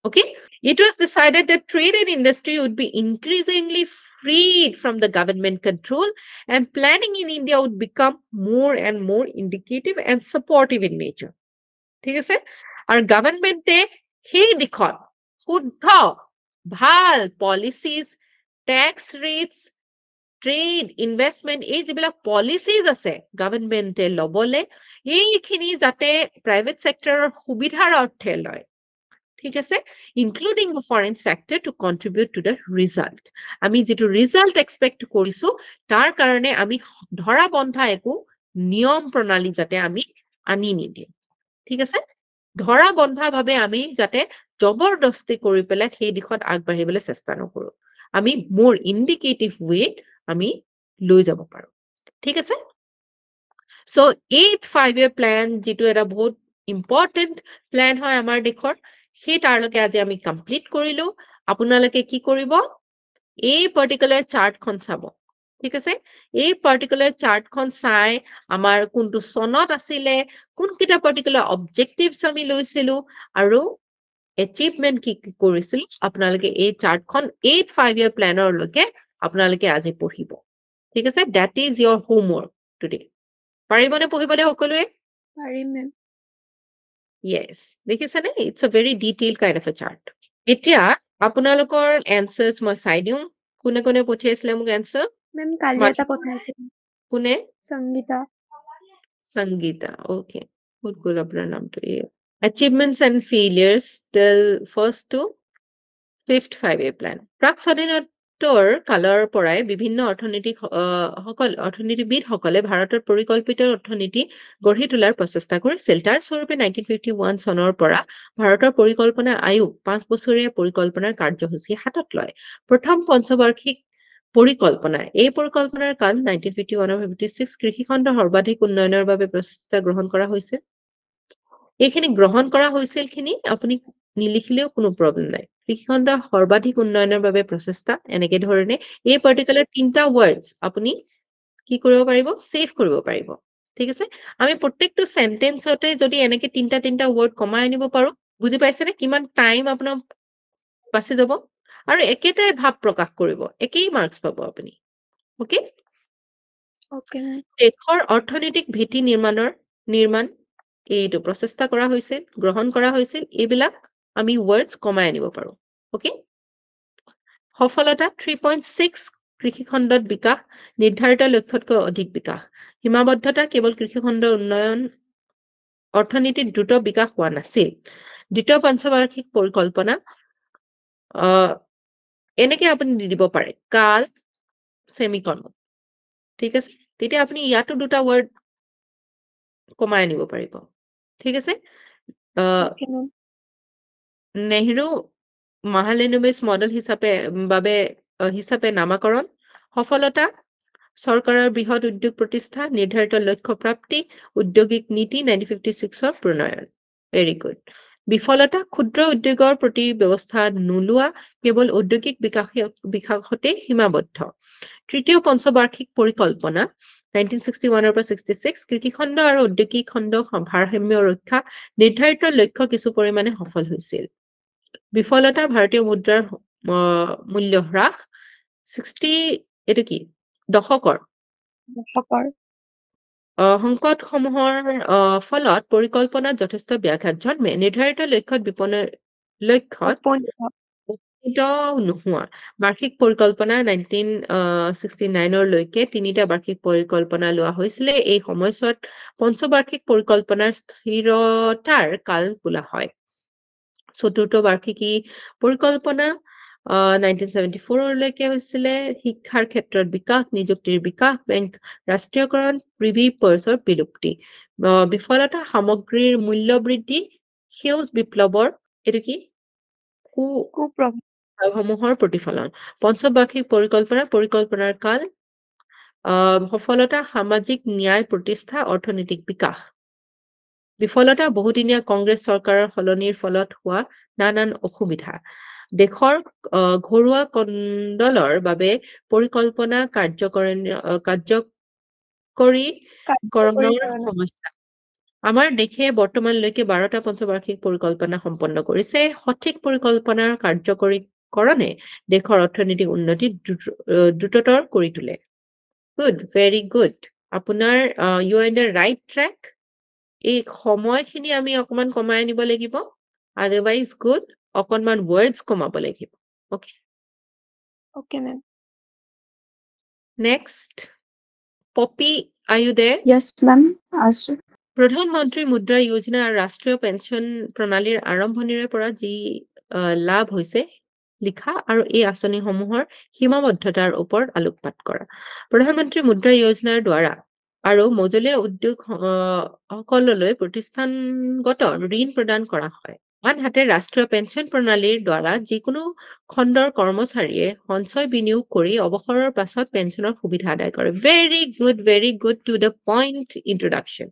okay it was decided that trade and industry would be increasingly freed from the government control and planning in India would become more and more indicative and supportive in nature ঠিক আছে আৰু গভৰ্ণমেণ্টে সেই দিশত শুদ্ধ ভাল policies tax ৰেটস trade investment এই যিবিলাক policies আছে গভৰ্ণমেণ্টে ল'বলে এইখিনি যাতে প্ৰাইভেট সেক্টৰৰ সুবিধাৰ অৰ্থে লয় ঠিক আছে including the foreign sector to contribute to the result আমি যেটো ৰিজাল্ট এক্সপেক্ট কৰিছো তাৰ কাৰণে আমি ধৰা বন্ধা একো নিয়ম প্ৰণালী যাতে আমি আনি নিদিম ঠিক আছে ধৰা বন্ধা ভাবে আমি যাতে জবৰদস্তি কৰি পেলাই সেই দিশত আগবাঢ়িবলৈ চেষ্টা নকৰো আমি মোৰ ইণ্ডিকেটিভ ৱেত আমি লৈ যাব পাৰো ঠিক আছে সো 8-5 প্ল্যান যেটো এটা বহুত ইম্পৰ্টেন্ট প্ল্যান হয় আমাৰ দেশৰ সেই তাৰলৈকে আজি আমি কমপ্লিট কৰিলো আপোনালোকে কি কৰিব এই পাৰ্টিকুলাৰ চাৰ্টখন চাব ঠিক আছে এই পাৰ্টিকুলাৰ চাৰ্টখন চাই আমাৰ কোনটো সনত আছিলে কোনকিটা পাৰ্টিকুলাৰ অবজেক্টিভছ আমি লৈছিলো আৰু এচিভমেন্ট কি কৰিছিল আপোনালোকে এই চাৰ্টখন 8-5 প্ল্যানৰ লৈকে আপোনালোকে আজি পঢ়িব ঠিক আছে that is your homework today পাৰিবনে পঢ়িবলৈ সকলোৱে পাৰিম মেম yes দেখিছেনে it's a very detailed kind of a chart এতিয়া আপোনালোকৰ এনচাৰ্ছ মই চাই দিওঁ কোনে কোনে পঠিয়াইছিলে মোক এনচাৰ মেম কালি মাত- এটা পঠাইছিল কোনে সংগীতা সংগীতা ওকে ক'ত গ'ল আপোনাৰ নামটো achievements and failures till first to fifth 5A plan প্ৰাক স্বাধীনোত্তৰ কালৰ পৰাই বিভিন্ন অৰ্থনীতিবিদসকলে ভাৰতৰ পৰিকল্পিত অৰ্থনীতি গঢ়ি তোলাৰ প্ৰচেষ্টা কৰিছিল তাৰ স্বৰূপে 1951 চনৰ পৰা ভাৰতৰ পৰিকল্পনা আয়োগ 5 বছৰীয়া পৰিকল্পনাৰ কাৰ্যসূচী হাতত লয় প্ৰথম পঞ্চবাৰ্ষিক পৰিকল্পনা এই পৰিকল্পনাৰ কাল 1951-56 কৃষিখণ্ড সৰ্বাধিক উন্নয়নৰ বাবে প্ৰচেষ্টা গ্ৰহণ কৰা হৈছিল এইখিনি গ্ৰহণ কৰা হৈছিল খিনি আপুনি নিলিখিলেও কোনো প্ৰব্লেম নাই কৃষিখণ্ড সৰ্বাধিক উন্নয়নৰ বাবে প্ৰচেষ্টা এনেকে ধৰণে এই পাৰ্টিকুলাৰ তিনটা ৱৰ্ডছ আপুনি কি কৰিব পাৰিব সেভ কৰিব পাৰিব ঠিক আছে আমি প্ৰত্যেকটো সেন্টেন্সতে যদি এনেকে তিনটা ৱৰ্ড কমাই আনিব পাৰো বুজি পাইছেনে কিমান টাইম আপোনাৰ বাছি যাব আৰু একেটাই ভাৱ প্ৰকাশ কৰিব একেই মাৰ্কস পাব আপুনি ওকে ওকে মেম দেশৰ অৰ্থনৈতিক ভেটি নিৰ্মাণ এইটো প্ৰচেষ্টা কৰা হৈছিল গ্ৰহণ কৰা হৈছিল এইবিলাক আমি ৱৰ্ডছ কমাই আনিব পাৰো ওকে সফলতা 3.6 কৃষিখণ্ডত বিকাশ নিৰ্ধাৰিত লক্ষ্যতকৈ অধিক বিকাশ সীমাবদ্ধতা কেৱল কৃষিখণ্ডৰ উন্নয়ন অৰ্থনীতিত দ্ৰুত বিকাশ হোৱা নাছিল দ্বিতীয় পঞ্চবাৰ্ষিক পৰিকল্পনা এনেকে আপুনি দি দিব পাৰে কাল সেমিকলন ঠিক আছে তেতিয়া আপুনি ইয়াতো দুটা ৱৰ্ড কমাই আনিব পাৰিব ঠিক আছে ওকে মেম নেহৰু মহালেনোবিছ মডেল হিচাপে নামাকৰণ সফলতা চৰকাৰৰ বৃহৎ উদ্যোগ প্ৰতিষ্ঠা নিৰ্ধাৰিত লক্ষ্য প্ৰাপ্তি উদ্যোগিক নীতি 1956 প্ৰণয়ন ভেৰি গুড বিফলতা ক্ষুদ্ৰ উদ্যোগৰ প্ৰতি ব্যৱস্থা নোলোৱা কেৱল ঔদ্যোগিক বিকাশতে সীমাবদ্ধ তৃতীয় পঞ্চবাৰ্ষিক পৰিকল্পনা 1961 পৰা 66 কৃষিখণ্ড আৰু ঔদ্যোগিক খণ্ড ভাৰসাম্য ৰক্ষা নিৰ্ধাৰিত লক্ষ্য কিছু পৰিমাণে সফল হৈছিল বিফলতা ভাৰতীয় মুদ্ৰাৰ মূল্য হ্ৰাস 60 এটো কি দশকৰ সংকটসমূহৰ ফলত পৰিকল্পনাত যথেষ্ট ব্যাঘাত জন্মে নিৰ্ধাৰিত লক্ষ্যত উপনীত নোহোৱা বাৰ্ষিক পৰিকল্পনা 1969 লৈকে তিনিটা বাৰ্ষিক পৰিকল্পনা লোৱা হৈছিলে এই সময়ছোৱাত পঞ্চবাৰ্ষিক পৰিকল্পনাৰ স্থিৰতাৰ কাল বোলা হয় চতুৰ্থ বাৰ্ষিকী পৰিকল্পনা 1974 লৈকে হৈছিলে শিক্ষাৰ ক্ষেত্ৰত বিকাশ নিযুক্তিৰ বিকাশ বেংক ৰাষ্ট্ৰীয়কৰণ প্ৰিভি পাৰ্চৰ বিলুপ্তি বিফলতা সামগ্ৰীৰ মূল্য বৃদ্ধি সেউজ বিপ্লৱৰ এটো কি কুপ্ৰভাৱসমূহৰ প্ৰতিফলন পঞ্চবাৰ্ষিক পৰিকল্পনাৰ কাল সফলতা সামাজিক ন্যায় প্ৰতিষ্ঠা অৰ্থনৈতিক বিকাশ বিফলতা বহুদিনীয়া কংগ্ৰেছ চৰকাৰৰ সলনিৰ ফলত হোৱা নানান অসুবিধা দেশৰ ঘৰুৱা কণ্ডলৰ বাবে পৰিকল্পনা কাৰ্যকৰীকৰণৰ সমস্যা আমাৰ দেশে বৰ্তমানলৈকে 12টা পঞ্চবাৰ্ষিক পৰিকল্পনা সম্পন্ন কৰিছে সঠিক পৰিকল্পনাৰ কাৰ্যকৰীকৰণে দেশৰ অৰ্থনৈতিক উন্নতি দ্ৰুততৰ কৰি তোলে গুড ভেৰি গুড আপোনাৰ you are in the right track এই সময়খিনি আমি অকমান কমাই আনিব লাগিব আদাৰৱাইজ গুড অকনমান ৱৰ্ডছ কমাব লাগিব okay okay ma'am next Poppy are you there yes ma'am আছো প্ৰধানমন্ত্ৰী মুদ্ৰা যোজনা আৰু ৰাষ্ট্ৰীয় পেঞ্চন প্ৰণালীৰ আৰম্ভণিৰে পৰা যি লাভ হৈছে লিখা আৰু এই আঁচনিসমূহৰ সীমাবদ্ধতাৰ ওপৰত আলোকপাত কৰা প্ৰধানমন্ত্ৰী মুদ্ৰা যোজনাৰ দ্বাৰা আৰু মজলীয়া উদ্যোগ সকললৈ প্ৰতিষ্ঠানগত ঋণ প্ৰদান কৰা হয় আনহাতে ৰাষ্ট্ৰীয় পেঞ্চন প্ৰণালীৰ দ্বাৰা যিকোনো খণ্ডৰ কৰ্মচাৰীয়ে সঞ্চয় বিনিয়োগ কৰি অৱসৰৰ পাছত পেঞ্চনৰ সুবিধা আদায় কৰে very good to the point introduction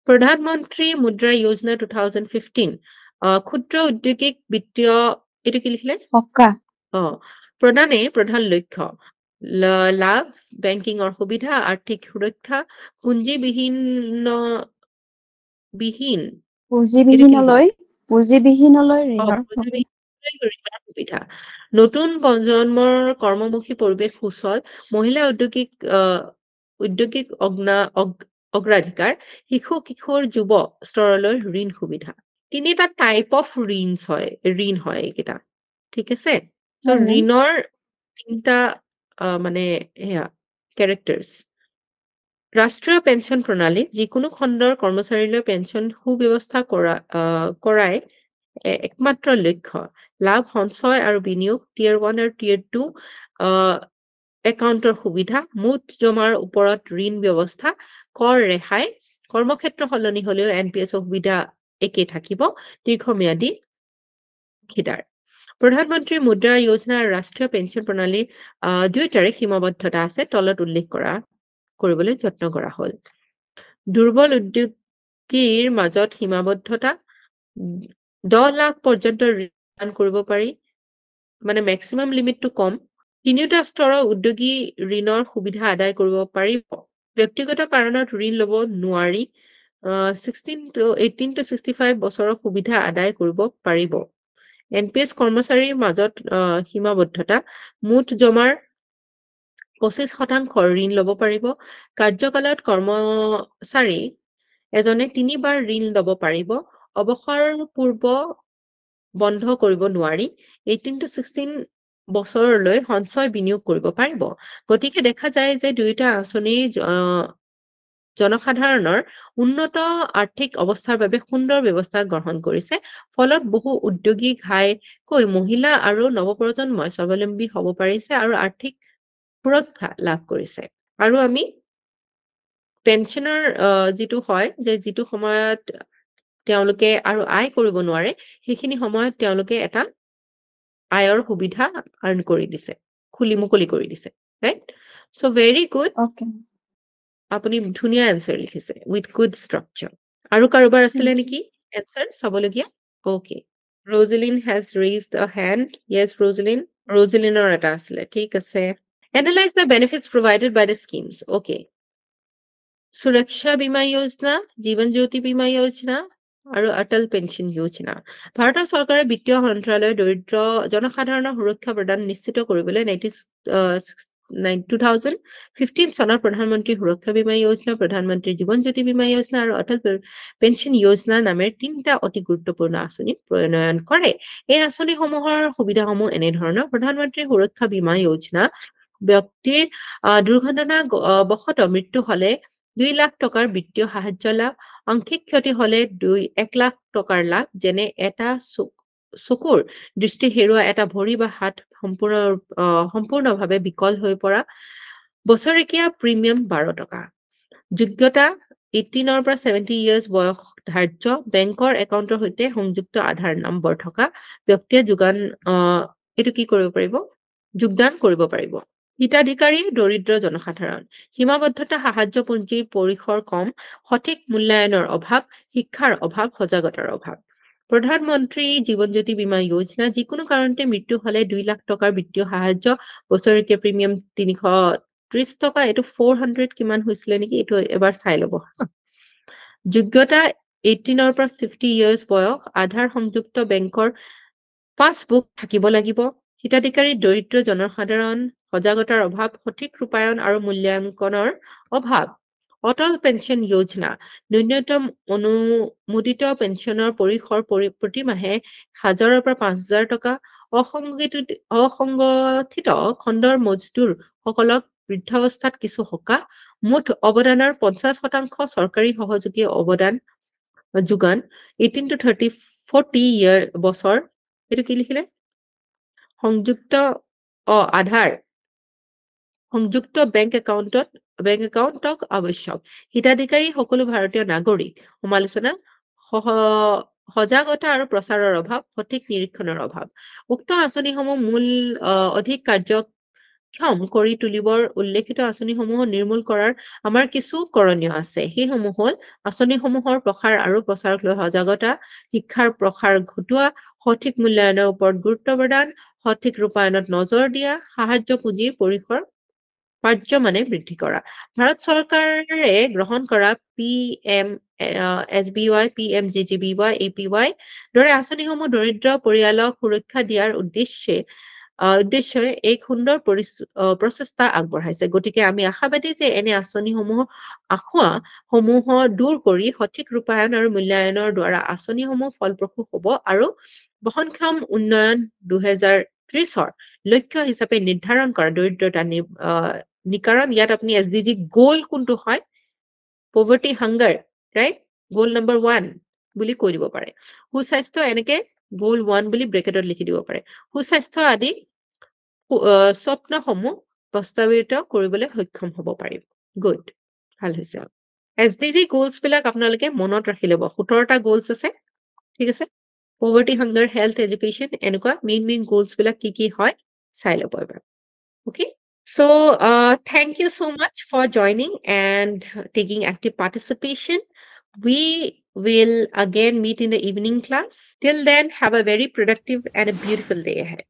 প্ৰধানমন্ত্ৰী মুদ্ৰা যোজনা 2015 ক্ষুদ্ৰ উদ্যোগিক বিত্তীয় এটো কি লিখিলে প্ৰদানে প্ৰধান লক্ষ্য লাভ বেংকিংৰ সুবিধা আৰ্থিক সুৰক্ষা পুঁজিবিহীনলৈ ঋণৰ সুবিধা নতুন প্ৰজন্মৰ কৰ্মমুখী পৰিৱেশ সুচল মহিলা উদ্যোগিক অগ্ৰাধিকাৰ শিশু কিশোৰ যুৱ স্তৰলৈ ঋণ সুবিধা তিনিটা টাইপ অফ ঋণ হয় এইকেইটা ঠিক আছে চ' Mhm. ঋণৰ তিনিটা মানে সেয়া কেৰেক্টাৰ্ছ ৰাষ্ট্ৰীয় পেঞ্চন প্ৰণালী যিকোনো খণ্ডৰ কৰ্মচাৰীলৈ পেঞ্চন সুব্যৱস্থা কৰাই একমাত্ৰ লক্ষ্য লাভ সঞ্চয় আৰু বিনিয়োগ টিয়াৰ 1 আৰু টিয়াৰ 2 একাউণ্টৰ সুবিধা মুঠ জমাৰ ওপৰত ঋণ ব্যৱস্থা কৰ ৰেহাই কৰ্মক্ষেত্ৰ সলনি হলেও NPS সুবিধা একে থাকিব দীৰ্ঘম্যাদী অংশীদাৰ প্ৰধানমন্ত্ৰী মুদ্ৰা যোজনা আৰু ৰাষ্ট্ৰীয় পেঞ্চন প্ৰণালীৰ দুয়োটাৰে সীমাবদ্ধতা আছে তলত উল্লেখ কৰিবলৈ যত্ন কৰা হ'ল দুৰ্বল উদ্যোগীৰ মাজত সীমাবদ্ধতা 10 লাখ পৰ্যন্ত ঋণ কৰিব পাৰি মানে মেক্সিমাম লিমিটটো কম তিনিটা স্তৰৰ উদ্যোগী ঋণৰ সুবিধা আদায় কৰিব পাৰিব ব্যক্তিগত কাৰণত ঋণ ল'ব নোৱাৰি 18 to 65 বছৰৰ সুবিধা আদায় কৰিব পাৰিব NPS কৰ্মচাৰীৰ মাজত সীমাবদ্ধতা মুঠ জমাৰ 25% ঋণ ল'ব পাৰিব কাৰ্যকালত কৰ্মচাৰী এজনে 3 বাৰ ঋণ ল'ব পাৰিব অৱসৰ পূৰ্ব বন্ধ কৰিব নোৱাৰি 18 to 16 বছৰলৈ সঞ্চয় বিনিয়োগ কৰিব পাৰিব গতিকে দেখা যায় যে দুয়োটা আঁচনি জনসাধাৰণৰ উন্নত আৰ্থিক অৱস্থাৰ বাবে সুন্দৰ ব্যৱস্থা গ্ৰহণ কৰিছে ফলত বহু উদ্যোগী ঘাইকৈ মহিলা আৰু নৱপ্ৰজন্মই স্বাৱলম্বী হ'ব পাৰিছে আৰু আৰ্থিক সুৰক্ষা লাভ কৰিছে আৰু আমি পেঞ্চনৰ যিটো হয় যে যিটো সময়ত তেওঁলোকে আৰু আয় কৰিব নোৱাৰে সেইখিনি সময়ত তেওঁলোকে এটা আয়ৰ সুবিধা আৰ্ণ কৰি দিছে মুকলি কৰি দিছে right so very good Okay. আপুনি ধুনীয়া এনসাৰ লিখিছে উইথ গুড ষ্ট্ৰাকচাৰ আৰু কাৰোবাৰ আছিলে Thank you. নেকি এনসাৰ চাবলগীয়া okay Rosalind has raised a hand yes Rosalindৰ এটা আছিলে ঠিক আছে analyze the benefits provided by the schemes okay সুৰক্ষা বীমা যোজনা জীৱন জ্যোতি বীমা যোজনা আৰু অটল পেঞ্চন যোজনা ভাৰতৰ চৰকাৰে বিত্তীয় মন্ত্ৰালয়ে দৰিদ্ৰ জনসাধাৰণৰ সুৰক্ষা প্ৰদান নিশ্চিত কৰিবলৈ 2015 চনৰ প্ৰধানমন্ত্ৰী সুৰক্ষা বীমা যোজনা প্ৰধানমন্ত্ৰী জীৱন জ্যোতি বীমা যোজনা আৰু অটল পেঞ্চন যোজনা নামেৰে তিনিটা অতি গুৰুত্বপূৰ্ণ আঁচনি প্ৰণয়ন কৰে এই আঁচনিসমূহৰ সুবিধাসমূহ এনেধৰণৰ প্ৰধানমন্ত্ৰী সুৰক্ষা বীমা যোজনা ব্যক্তিৰ দুৰ্ঘটনা বশত মৃত্যু হলে 2 লাখ টকাৰ বিত্তীয় সাহায্য লাভ আংশিক ক্ষতি হলে 1 লাখ টকাৰ লাভ যেনে এটা চকুৰ দৃষ্টি হেৰুৱা এটা ভৰি বা হাত সম্পূৰ্ণভাৱে বিকল হৈ পৰা বছৰেকীয়া প্ৰিমিয়াম 12 টকা যোগ্যতা 18 পৰা 70 ইয়াৰ্ছ বয়স ধাৰ্য বেংকৰ একাউণ্টৰ সৈতে সংযুক্ত আধাৰ নম্বৰ থকা ব্যক্তিয়ে যোগদান কৰিব পাৰিব হিতাধিকাৰী দৰিদ্ৰ জনসাধাৰণ সীমাবদ্ধতা সাহায্য পুঁজিৰ পৰিসৰ কম সঠিক মূল্যায়নৰ অভাৱ শিক্ষাৰ অভাৱ সজাগতাৰ অভাৱ প্ৰধানমন্ত্ৰী জীৱন জ্যোতি বীমা যোজনা যিকোনো কাৰণতে মৃত্যু হলে 2 লাখ টকাৰ বিত্তীয় সাহায্য বছৰেকীয়া প্ৰিমিয়াম 330 টকা এটো 400 কিমান হৈছিলে নেকি এটো এবাৰ চাই লব যোগ্যতা 18 পৰা 50 ইয়াৰ্ছ বয়স আধাৰ সংযুক্ত বেংকৰ পাছবুক থাকিব লাগিব হিতাধিকাৰী দৰিদ্ৰ জনসাধাৰণ সজাগতাৰ অভাৱ সঠিক ৰূপায়ণ আৰু মূল্যাঙ্কনৰ অভাৱ অটল পেঞ্চন যোজনা ন্যূনতম অনুমোদিত পেঞ্চনৰ পৰিসৰ প্ৰতি মাহে 1000 পৰা 5000 টকা অসংগঠিত খণ্ডৰ মজদুৰ সকলক বৃদ্ধাৱস্থাত কিছু সকাহ মুঠ অৱদানৰ 50% চৰকাৰী সহযোগী অৱদান যোগান 18 to 40 ইয়াৰ বছৰ এটো কি লিখিলে সংযুক্ত আধাৰ সংযুক্ত বেংক একাউণ্টক আৱশ্যক হিতাধিকাৰী সকলো ভাৰতীয় নাগৰিক সমালোচনা সজাগতা আৰু প্ৰচাৰৰ অভাৱ সঠিক নিৰীক্ষণৰ অভাৱ উক্ত আঁচনিসমূহ মূল অধিক কাৰ্যক্ষম কৰি তুলিবৰ উল্লেখিত আঁচনিসমূহ নিৰ্মূল কৰাৰ আমাৰ কিছু কৰণীয় আছে সেইসমূহ হ'ল আঁচনিসমূহৰ প্ৰসাৰ আৰু প্ৰচাৰক লৈ সজাগতা শিক্ষাৰ প্ৰসাৰ ঘটোৱা সঠিক মূল্যায়নৰ ওপৰত গুৰুত্ব প্ৰদান সঠিক ৰূপায়ণত নজৰ দিয়া সাহায্য পুঁজিৰ পৰিসৰ পাৰ্যমানে বৃদ্ধি কৰা ভাৰত চৰকাৰে গ্ৰহণ কৰা PMSBY PMJJBY APY দৰে আঁচনিসমূহ দৰিদ্ৰ পৰিয়ালক সুৰক্ষা দিয়াৰ উদ্দেশ্যে উদ্দেশ্যই এক সুন্দৰ প্ৰচেষ্টা আগবঢ়াইছে। গতিকে আমি আশাবাদী যে এনে আঁচনিসমূহৰ আসোঁৱাহসমূহৰ দূৰ কৰি সঠিক ৰূপায়ণ আৰু মূল্যায়নৰ দ্বাৰা আঁচনিসমূহ ফলপ্ৰসূ হ'ব আৰু বহনক্ষম উন্নয়ন 2030ৰ লক্ষ্য হিচাপে নিৰ্ধাৰণ কৰা দৰিদ্ৰতা নিকাৰণ, ইয়াত আপুনি SDG গ'ল কোনটো হয়, পভাৰ্টি হাংগাৰ, ৰাইট, গ'ল নম্বৰ 1 বুলি কৈ দিব পাৰে। সুস্বাস্থ্য এনেকে গ'ল 1 বুলি ব্ৰেকেটত লিখি দিব পাৰে। সুস্বাস্থ্য আদি স্বপ্নসমূহ বাস্তৱায়িত কৰিবলৈ সক্ষম হ'ব পাৰিব। গুড, ভাল হৈছে। SDG গ'লছ বিলাক আপোনালোকে মনত ৰাখি ল'ব। 17টা গ'লছ আছে, ঠিক আছে। পভাৰ্টি হাংগাৰ, হেল্থ, এডুকেশ্যন, এনেকুৱা মেইন গ'লছ বিলাক কি হয় চাই ল'ব এবাৰ। Okay, so thank you so much for joining and taking active participation. We will again meet in the evening class. Till then, have a very productive and a beautiful day ahead.